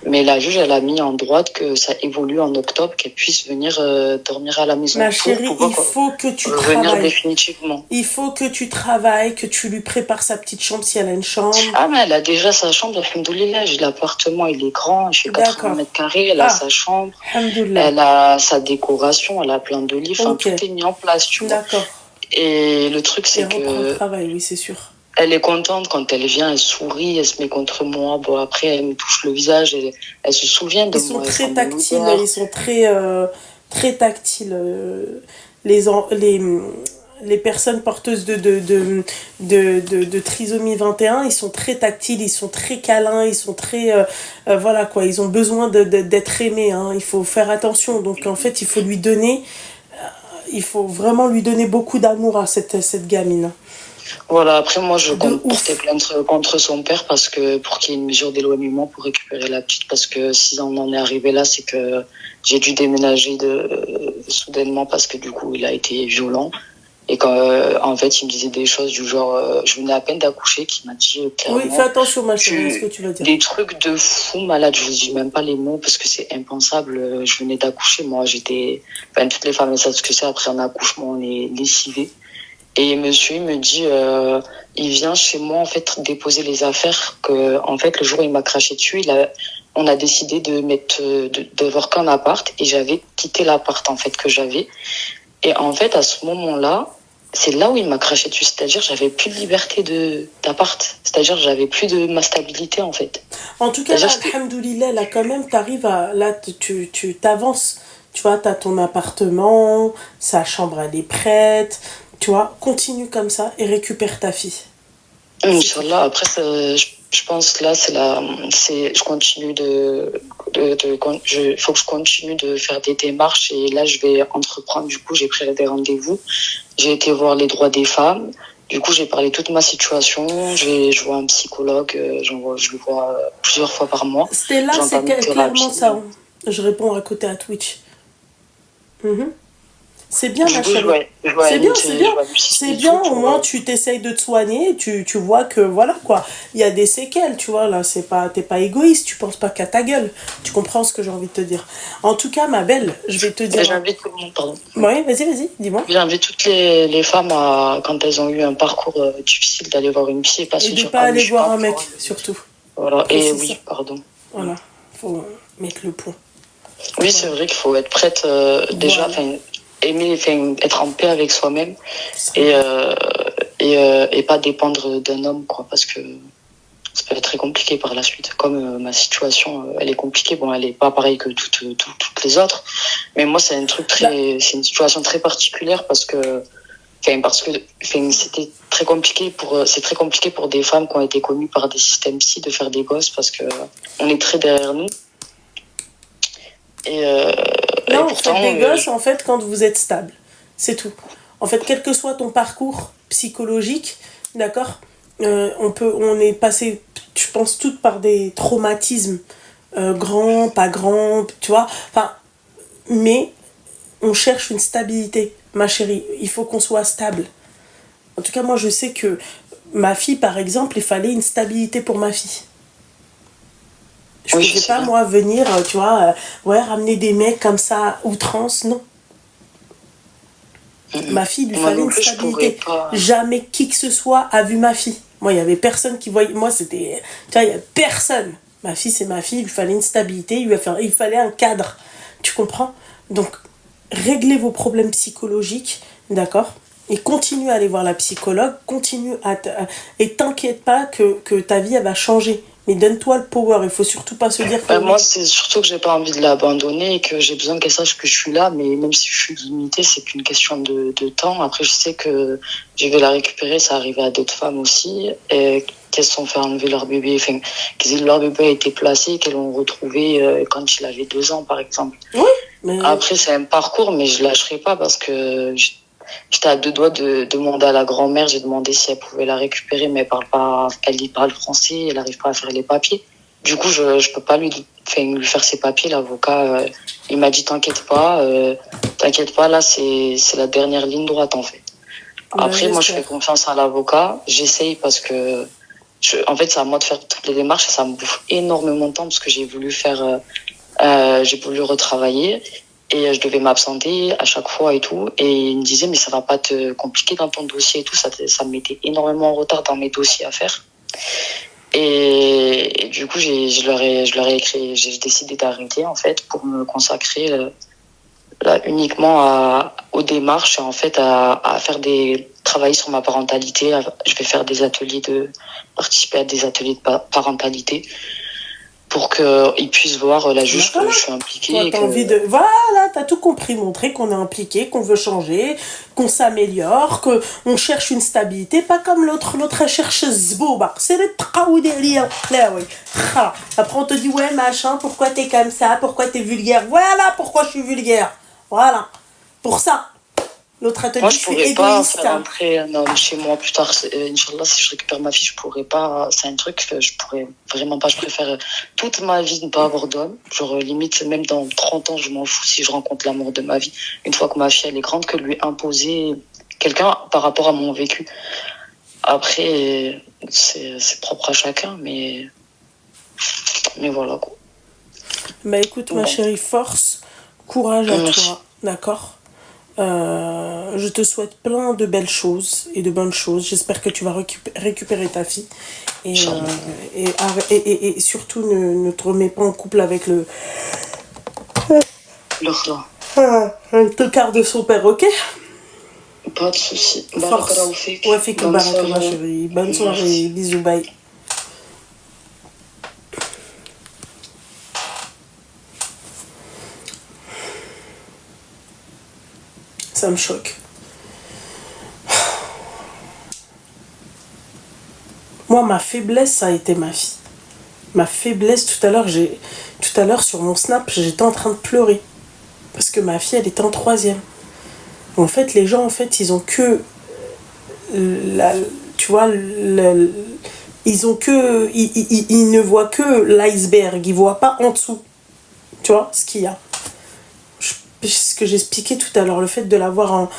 G: Mais la juge, elle a mis en droite que ça évolue en octobre, qu'elle puisse venir dormir à la maison.
A: Ma chérie, il faut que tu travailles.
G: Définitivement.
A: Il faut que tu travailles, que tu lui prépares sa petite chambre si elle a une chambre.
G: Ah, mais elle a déjà sa chambre, alhamdoulilah. L'appartement, il est grand, je fais 80 mètres carrés, elle a sa chambre. Elle a sa décoration, elle a plein de lits, tout est mis en place, tu vois.
A: D'accord.
G: Et le truc, c'est que...
A: Elle travail, oui, c'est sûr.
G: Elle est contente quand elle vient, elle sourit, elle se met contre moi. Bon, après, elle me touche le visage, elle se souvient de moi.
A: Ils sont très tactiles. Les personnes porteuses de trisomie 21, ils sont très tactiles, ils sont très câlins, ils sont très... voilà quoi, ils ont besoin d'être aimés. Hein. Il faut faire attention. Donc en fait, il faut lui donner... il faut vraiment lui donner beaucoup d'amour à cette gamine.
G: Voilà, après moi je compte porter plainte contre son père pour qu'il y ait une mesure d'éloignement pour récupérer la petite, parce que si on en est arrivé là, c'est que j'ai dû déménager soudainement parce que du coup il a été violent et en fait il me disait des choses du genre je venais à peine d'accoucher, qui m'a dit clairement,
A: oui, fais attention ma chérie, ce que tu vas dire,
G: des trucs de fou malade, je vous dis même pas les mots parce que c'est impensable. Je venais d'accoucher, moi toutes les femmes savent ce que c'est, après un accouchement on est lessivé. Et monsieur, il me dit, il vient chez moi, en fait, déposer les affaires, en fait, le jour où il m'a craché dessus, on a décidé d'avoir qu'un appart, et j'avais quitté l'appart, en fait, que j'avais. Et en fait, à ce moment-là, c'est là où il m'a craché dessus, c'est-à-dire, j'avais plus de liberté d'appart, c'est-à-dire, j'avais plus de ma stabilité, en fait.
A: En tout cas, là, alhamdoulilah, là, quand même, t'arrives là, tu t'avances, tu vois, t'as ton appartement, sa chambre, elle est prête. Tu vois, continue comme ça et récupère ta fille.
G: Inch'Allah, après, je pense que là, je continue faut que je continue de faire des démarches, et là, je vais entreprendre. Du coup, j'ai pris des rendez-vous. J'ai été voir les droits des femmes. Du coup, j'ai parlé toute ma situation. Je vois un psychologue. Je le vois plusieurs fois par mois.
A: C'était là, c'est clairement ça. Hein. Je réponds à côté à Twitch. C'est bien, ma chérie. C'est bien, au moins tu t'essayes de te soigner, tu vois que voilà quoi, il y a des séquelles, tu vois, là, t'es pas égoïste, tu penses pas qu'à ta gueule, tu comprends ce que j'ai envie de te dire. En tout cas, ma belle, je vais te dire...
G: J'invite tout le monde, pardon.
A: Oui, vas-y, dis-moi.
G: J'invite toutes les femmes, quand elles ont eu un parcours difficile, d'aller voir une psy, et
A: de pas aller voir un mec, surtout.
G: Voilà, et oui, pardon.
A: Voilà, faut mettre le point.
G: Oui, c'est vrai qu'il faut être prête déjà, aimer, être en paix avec soi-même et pas dépendre d'un homme, quoi, parce que ça peut être très compliqué. compliqué par la suite. Comme ma situation, elle est compliquée. Bon, elle est pas pareille que toutes les autres. Mais moi, c'est c'est une situation très particulière parce que c'était très compliqué c'est très compliqué pour des femmes qui ont été connues par des systèmes psy de faire des gosses parce que on est très derrière nous. Et
A: Non,
G: pourtant,
A: faites des gosses en fait quand vous êtes stable. C'est tout. En fait, quel que soit ton parcours psychologique, d'accord, on est passé, je pense, toutes par des traumatismes, grands, pas grands, tu vois. Enfin, mais on cherche une stabilité, ma chérie. Il faut qu'on soit stable. En tout cas, moi, je sais que ma fille, par exemple, il fallait une stabilité pour ma fille. Je ne faisais pas, moi, venir, tu vois, ramener des mecs comme ça, outrance, non. Ma fille, il lui fallait une stabilité. Jamais qui que ce soit a vu ma fille. Moi, il n'y avait personne qui voyait. Moi, c'était. Tu vois, il n'y a personne. Ma fille, c'est ma fille, il lui fallait une stabilité, il fallait un cadre. Tu comprends? Donc, réglez vos problèmes psychologiques, d'accord? Et continue à aller voir la psychologue, et t'inquiète pas que ta vie, elle va changer. Mais donne-toi le power, il faut surtout pas se dire que...
G: Moi, c'est surtout que j'ai pas envie de l'abandonner et que j'ai besoin qu'elle sache que je suis là, mais même si je suis limitée, c'est qu'une question de temps. Après, je sais que je vais la récupérer, ça arrivait à d'autres femmes aussi, et qu'elles se sont fait enlever leur bébé, leur bébé a été placé, qu'elles l'ont retrouvé quand il avait 2 ans, par exemple.
A: Oui, mais... Après,
G: c'est un parcours, mais je lâcherai pas parce que... J'étais à 2 doigts de demander à la grand-mère, j'ai demandé si elle pouvait la récupérer, mais elle parle français, elle n'arrive pas à faire les papiers. Du coup, je peux pas lui faire ses papiers. L'avocat, il m'a dit t'inquiète pas, là c'est la dernière ligne droite en fait. Après, moi je fais confiance à l'avocat, j'essaye parce que en fait c'est à moi de faire toutes les démarches et ça me bouffe énormément de temps parce que j'ai voulu retravailler. Et je devais m'absenter à chaque fois et tout. Et il me disait, mais ça va pas te compliquer dans ton dossier et tout. Ça me mettait énormément en retard dans mes dossiers à faire. Et du coup, je leur ai écrit, j'ai décidé d'arrêter, en fait, pour me consacrer uniquement aux démarches et en fait, à travailler sur ma parentalité. Je vais faire participer à des ateliers de parentalité. Pour qu'ils puissent voir la juge que je suis impliquée.
A: Voilà, t'as tout compris, montrer qu'on est impliqué, qu'on veut changer, qu'on s'améliore, qu'on cherche une stabilité, pas comme l'autre elle cherche zbouba. C'est le traou derrière. Là, oui. Après, on te dit, ouais, machin, pourquoi t'es comme ça, pourquoi t'es vulgaire. Voilà pourquoi je suis vulgaire. Voilà. Pour ça. L'autre elle te dit, je suis égoïste.
G: Moi, je pourrais pas faire rentrer un homme chez moi plus tard. Inch'Allah, si je récupère ma fille, je pourrais pas. C'est un truc que je pourrais vraiment pas. Je préfère toute ma vie ne pas avoir d'homme. Genre, limite, même dans 30 ans, je m'en fous si je rencontre l'amour de ma vie. Une fois que ma fille, elle est grande, que lui imposer quelqu'un par rapport à mon vécu. Après, c'est propre à chacun, mais voilà, quoi.
A: Bah écoute, ma chérie, force, courage à toi, d'accord? Je te souhaite plein de belles choses et de bonnes choses. J'espère que tu vas récupérer ta fille. Et surtout, ne te remets pas en couple avec le tocard de son père, ok?
G: Pas de soucis.
A: Force. Ouais, fais que baraka, ma chérie. Bonne soirée. Bisous, bye. Ça me choque. Moi, ma faiblesse, ça a été ma fille. Ma faiblesse, tout à l'heure, sur mon Snap, j'étais en train de pleurer. Parce que ma fille, elle était en 3e. En fait, les gens, en fait, ils ont que... tu vois, ils ont que... Ils ne voient que l'iceberg. Ils ne voient pas en dessous. Tu vois, ce qu'il y a. Ce que j'expliquais tout à l'heure, le fait de la voir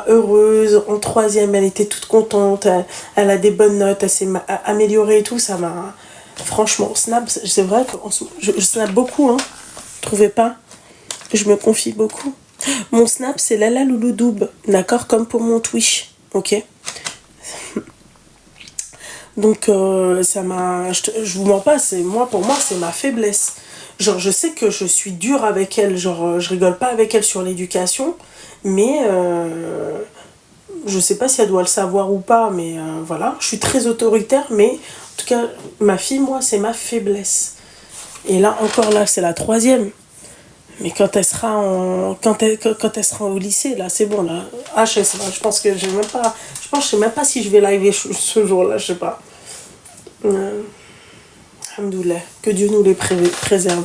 A: heureuse, en 3e, elle était toute contente, elle a des bonnes notes, elle s'est améliorée et tout, ça m'a... Franchement, Snap, c'est vrai que je snap beaucoup, hein, trouvez pas? Je me confie beaucoup. Mon Snap, c'est Lala Loulou Doub, d'accord? Comme pour mon Twitch, ok? Donc, ça m'a... Je vous mens pas, pour moi, c'est ma faiblesse. Genre, je sais que je suis dure avec elle, genre, je rigole pas avec elle sur l'éducation, mais je sais pas si elle doit le savoir ou pas, mais voilà. Je suis très autoritaire, mais tout cas, ma fille, moi, c'est ma faiblesse. Et là, encore là, c'est la 3e. Mais quand elle sera quand elle sera au lycée, là, c'est bon, là. HS, là, je pense que je sais même pas si je vais live ce jour-là, je sais pas. Alhamdoulilah, que Dieu nous les préserve.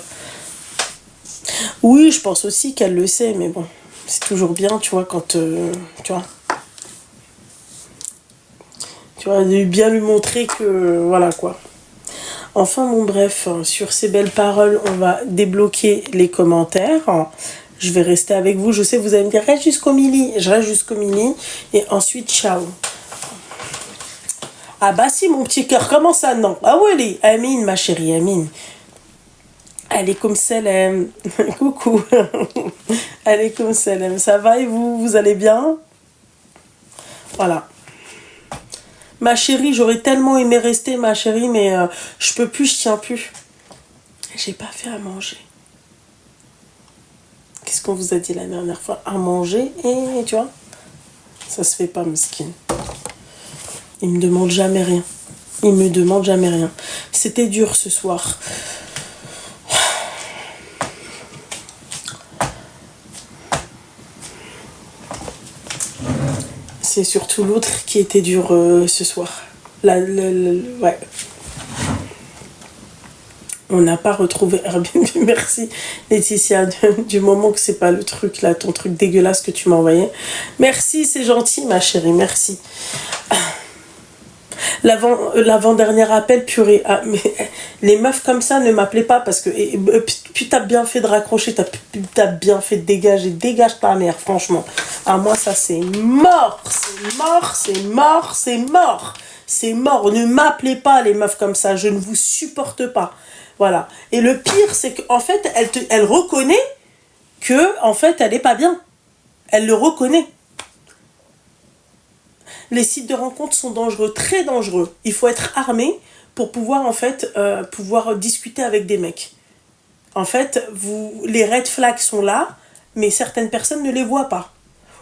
A: Oui, je pense aussi qu'elle le sait, mais bon, c'est toujours bien, tu vois, quand, tu vois, de bien lui montrer que, voilà, quoi. Enfin, bon, bref, sur ces belles paroles, on va débloquer les commentaires. Je vais rester avec vous. Je sais, vous allez me dire, reste jusqu'au midi. Je reste jusqu'au midi. Et ensuite, ciao. Ah bah si, mon petit cœur, comment ça, non? Ah oui, Amine, ma chérie, Amine. Alaykoum salam. Coucou. Alaykoum salam. Ça va et vous? Vous allez bien? Voilà. Ma chérie, j'aurais tellement aimé rester, ma chérie, mais je peux plus, je tiens plus. J'ai pas fait à manger. Qu'est-ce qu'on vous a dit la dernière fois? À manger, et tu vois, ça se fait pas, mesquine. Il me demande jamais rien. Il me demande jamais rien. C'était dur ce soir. C'est surtout l'autre qui était dur ce soir. Ouais. On n'a pas retrouvé Airbnb. Merci Laetitia, du moment que c'est pas le truc là, ton truc dégueulasse que tu m'as envoyé. Merci, c'est gentil ma chérie, merci. L'avant-dernier appel, purée. Ah, mais les meufs comme ça ne m'appelaient pas parce que puis t'as bien fait de raccrocher, t'as bien fait de dégager. Dégage ta mère, franchement. Ah, moi, ça, c'est mort. C'est mort, c'est mort, c'est mort. C'est mort. Ne m'appelez pas, les meufs comme ça. Je ne vous supporte pas. Voilà. Et le pire, c'est qu'en fait, elle reconnaît que, en fait, elle est pas bien. Elle le reconnaît. Les sites de rencontres sont dangereux, très dangereux. Il faut être armé pour pouvoir, en fait, pouvoir discuter avec des mecs. En fait, les red flags sont là, mais certaines personnes ne les voient pas.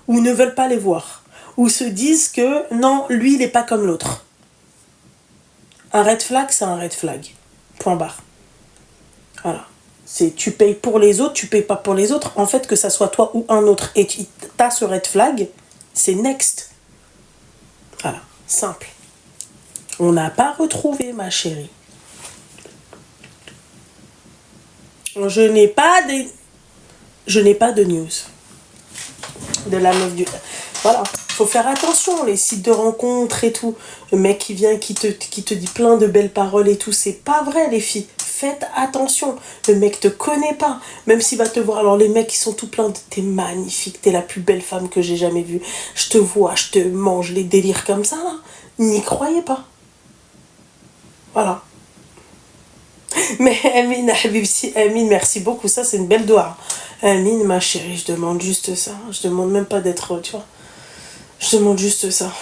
A: Ou ne veulent pas les voir. Ou se disent que, non, lui, il n'est pas comme l'autre. Un red flag, c'est un red flag. Point barre. Voilà. C'est tu payes pour les autres, tu payes pas pour les autres. En fait, que ça soit toi ou un autre, et tu as ce red flag, c'est next. Voilà, simple. On n'a pas retrouvé, ma chérie. Je n'ai pas de news de la meuf du... Voilà, faut faire attention, les sites de rencontres et tout. Le mec qui vient, qui te dit plein de belles paroles et tout, c'est pas vrai, les filles. Faites attention, le mec te connaît pas, même s'il va te voir. Alors les mecs, ils sont tout pleins de... T'es magnifique, t'es la plus belle femme que j'ai jamais vue. Je te vois, je te mange, les délires comme ça, là. N'y croyez pas. Voilà. Mais Amine, Habibsi, Amine, merci beaucoup, ça c'est une belle doigt. Amine, ma chérie, je demande juste ça. Je demande même pas d'être, tu vois. Je demande juste ça.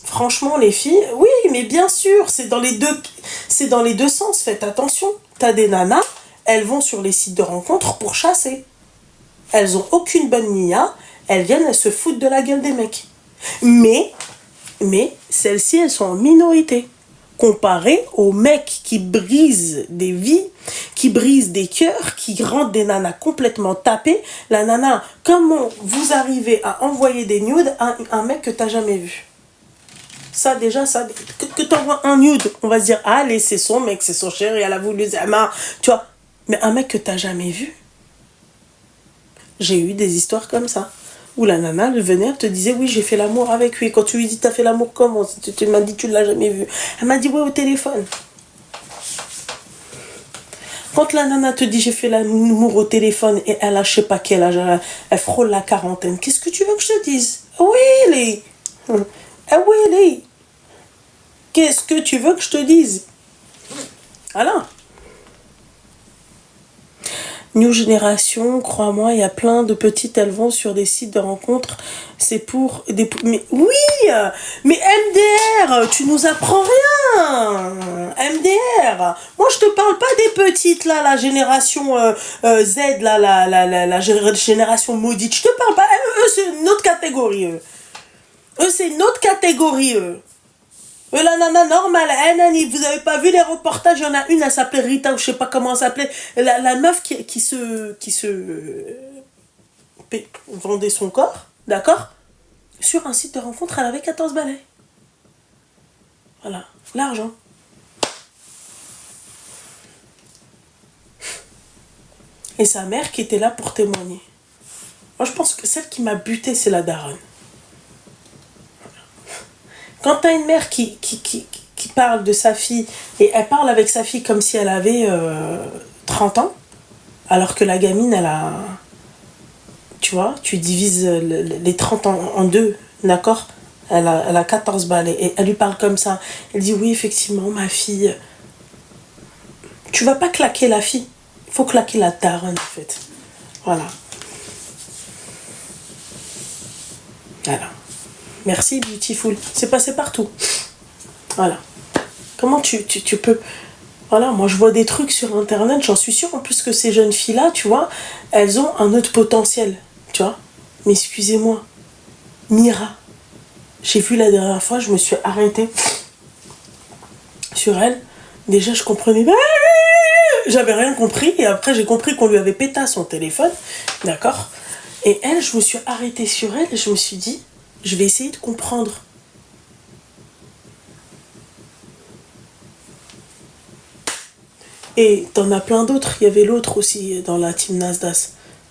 A: Franchement, les filles, oui, mais bien sûr, c'est dans les deux sens. Faites attention. T'as des nanas, elles vont sur les sites de rencontres pour chasser. Elles ont aucune bonne nia. Elles viennent, elles se foutent de la gueule des mecs. Mais celles-ci, elles sont en minorité. Comparé aux mecs qui brisent des vies, qui brisent des cœurs, qui rendent des nanas complètement tapées. La nana, comment vous arrivez à envoyer des nudes à un mec que t'as jamais vu? Ça déjà, ça, que t'envoies un nude, on va se dire, allez, c'est son mec, c'est son chéri, elle a voulu, tu vois. Mais un mec que t'as jamais vu. J'ai eu des histoires comme ça. Où la nana, elle venait, elle te disait, oui, j'ai fait l'amour avec lui. Quand tu lui dis, t'as fait l'amour comment? Tu m'as dit, tu l'as jamais vu. Elle m'a dit, ouais, au téléphone. Quand la nana te dit, j'ai fait l'amour au téléphone et elle a, je sais pas quel âge, elle frôle la quarantaine, qu'est-ce que tu veux que je te dise? Oui, les. Ah oui, les. Qu'est-ce que tu veux que je te dise? Voilà. New Génération, crois-moi, il y a plein de petites, elles vont sur des sites de rencontres, c'est pour des... Mais oui, mais MDR, tu nous apprends rien. MDR, moi je te parle pas des petites, là, la génération Z, là, la génération maudite, je te parle pas, eux c'est une autre catégorie, eux c'est une autre catégorie, eux. La nana normale, hein, Nani, vous avez pas vu les reportages, il y en a une, elle s'appelait Rita, ou je sais pas comment elle s'appelait, la meuf qui vendait son corps, d'accord? Sur un site de rencontre, elle avait 14 balais. Voilà, l'argent. Et sa mère qui était là pour témoigner. Moi, je pense que celle qui m'a buté, c'est la daronne. Quand t'as une mère qui parle de sa fille, et elle parle avec sa fille comme si elle avait 30 ans, alors que la gamine, elle a... Tu vois, tu divises les 30 en deux, d'accord? Elle a 14 balles, et elle lui parle comme ça. Elle dit, oui, effectivement, ma fille... Tu vas pas claquer la fille. Il faut claquer la daronne, en fait. Voilà. Voilà. Merci, beautiful. C'est passé partout. Voilà. Comment tu peux... Voilà, moi je vois des trucs sur internet, j'en suis sûre en plus que ces jeunes filles-là, tu vois, elles ont un autre potentiel, tu vois. Mais excusez-moi, Mira, j'ai vu la dernière fois, je me suis arrêtée sur elle. Déjà, je comprenais... J'avais rien compris, et après j'ai compris qu'on lui avait pété son téléphone, d'accord. Et elle, je me suis arrêtée sur elle, et je me suis dit, je vais essayer de comprendre. Et t'en as plein d'autres. Il y avait l'autre aussi dans la team Nasdaq.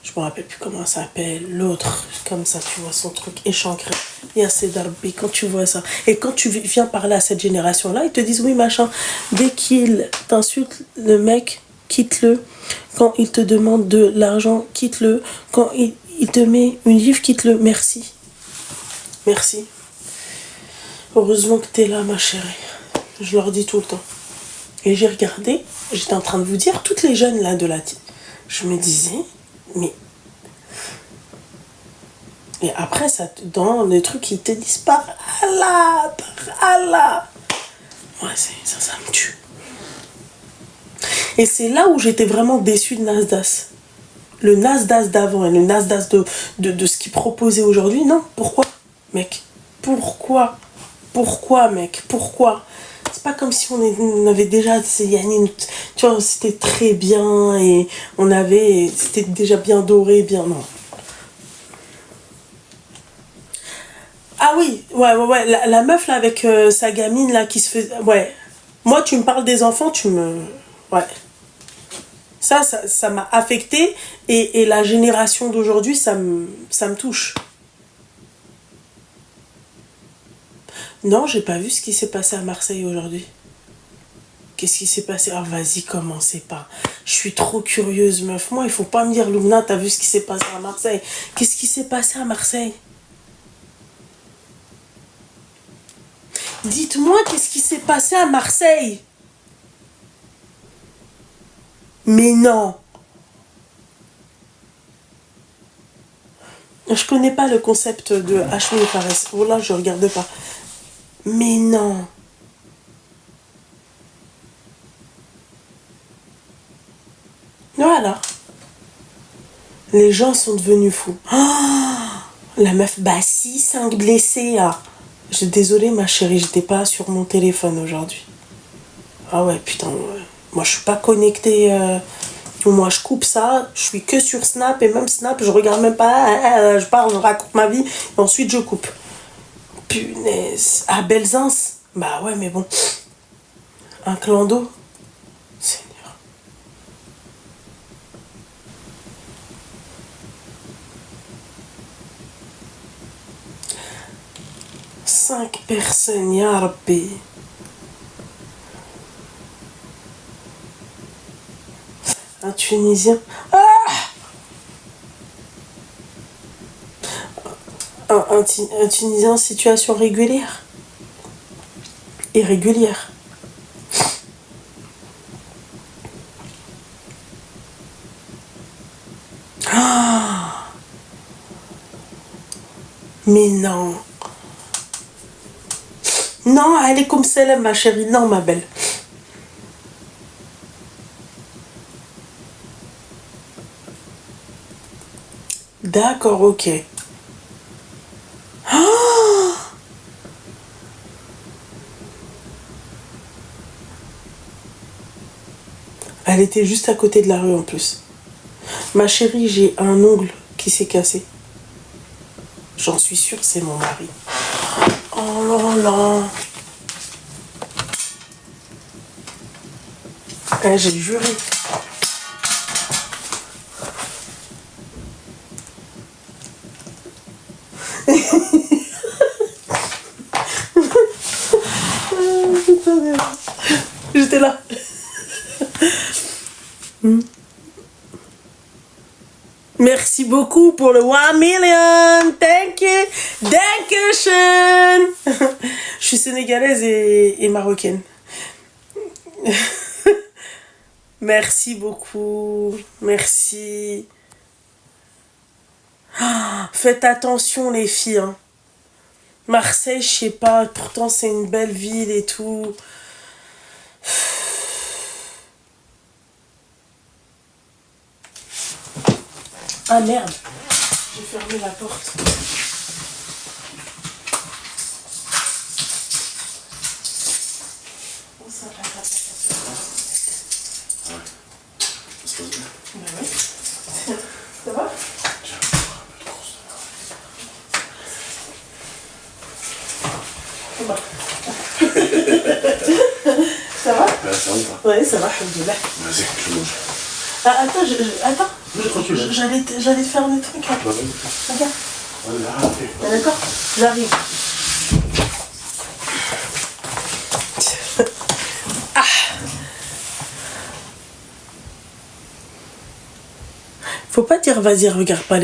A: Je me rappelle plus comment ça s'appelle. L'autre, comme ça, tu vois son truc échancré. Et assez d'arbi quand tu vois ça. Et quand tu viens parler à cette génération-là, ils te disent oui, machin. Dès qu'il t'insulte, le mec, quitte-le. Quand il te demande de l'argent, quitte-le. Quand il te met une livre, quitte-le. Merci. Merci. Heureusement que t'es là, ma chérie. Je leur dis tout le temps. Et j'ai regardé, j'étais en train de vous dire, toutes les jeunes là de la team. Je me disais, mais... Et après, ça, dans les trucs, ils te disent par Allah, par Allah. Ouais, ça me tue. Et c'est là où j'étais vraiment déçue de Nasdaq. Le Nasdaq d'avant et le Nasdaq de ce qu'ils proposaient aujourd'hui, non. Pourquoi, mec? Pourquoi, mec? Pourquoi? C'est pas comme si on avait déjà gagné, tu vois, c'était très bien et c'était déjà bien doré, bien, non. Ah oui, ouais, la meuf là avec sa gamine là qui se fait, ouais. Moi, tu me parles des enfants, ouais. Ça m'a affecté et la génération d'aujourd'hui, ça me touche. Non, j'ai pas vu ce qui s'est passé à Marseille aujourd'hui. Qu'est-ce qui s'est passé? Ah, vas-y, commencez pas. Je suis trop curieuse, meuf. Moi, il faut pas me dire, Lumna, t'as vu ce qui s'est passé à Marseille? Qu'est-ce qui s'est passé à Marseille? Dites-moi, qu'est-ce qui s'est passé à Marseille? Mais non. Je connais pas le concept de Hachmi et Fares. Voilà, je regarde pas. Mais non. Voilà. Les gens sont devenus fous. Oh, la meuf, bah si, 5 blessés. Ah. Désolée ma chérie, j'étais pas sur mon téléphone aujourd'hui. Ah ouais, putain. Moi, je suis pas connectée. Moi, je coupe ça. Je suis que sur Snap. Et même Snap, je regarde même pas. Je parle, je raconte ma vie. Et ensuite, je coupe. Punaise. À Belzins. Bah ouais, mais bon. Un clando. Seigneur. Cinq personnes, ya Rabbi. Un Tunisien. Ah, un Tunisien en situation régulière. Irrégulière. Ah, mais non. Non, elle est comme celle-là, ma chérie. Non, ma belle. D'accord, ok. Oh, Elle était juste à côté de la rue en plus. Ma chérie, j'ai un ongle qui s'est cassé. J'en suis sûre, c'est mon mari. Oh là là. Eh, j'ai juré. J'étais là. Merci beaucoup pour le 1 million. Thank you. Dankeschön. Je suis sénégalaise et marocaine. Merci beaucoup. Merci. Ah, faites attention les filles. Hein. Marseille, je sais pas, pourtant c'est une belle ville et tout. Ah merde, j'ai fermé la porte. Oh, ça va.
H: Ça se passe bien?
A: Bah ouais. Ça va? Ça va?
H: Bah, ça va ou pas?
A: Ouais, ça va, alhamdoulilah.
H: Vas-y, je mange.
A: Ah, attends, attends.
H: Oui, tranquille.
A: J'allais te faire des trucs. Hein.
H: Bah, vas-y.
A: Regarde.
H: Vas-y, arrête.
A: Ah, d'accord? J'arrive. Ah. Faut pas dire vas-y, regarde pas les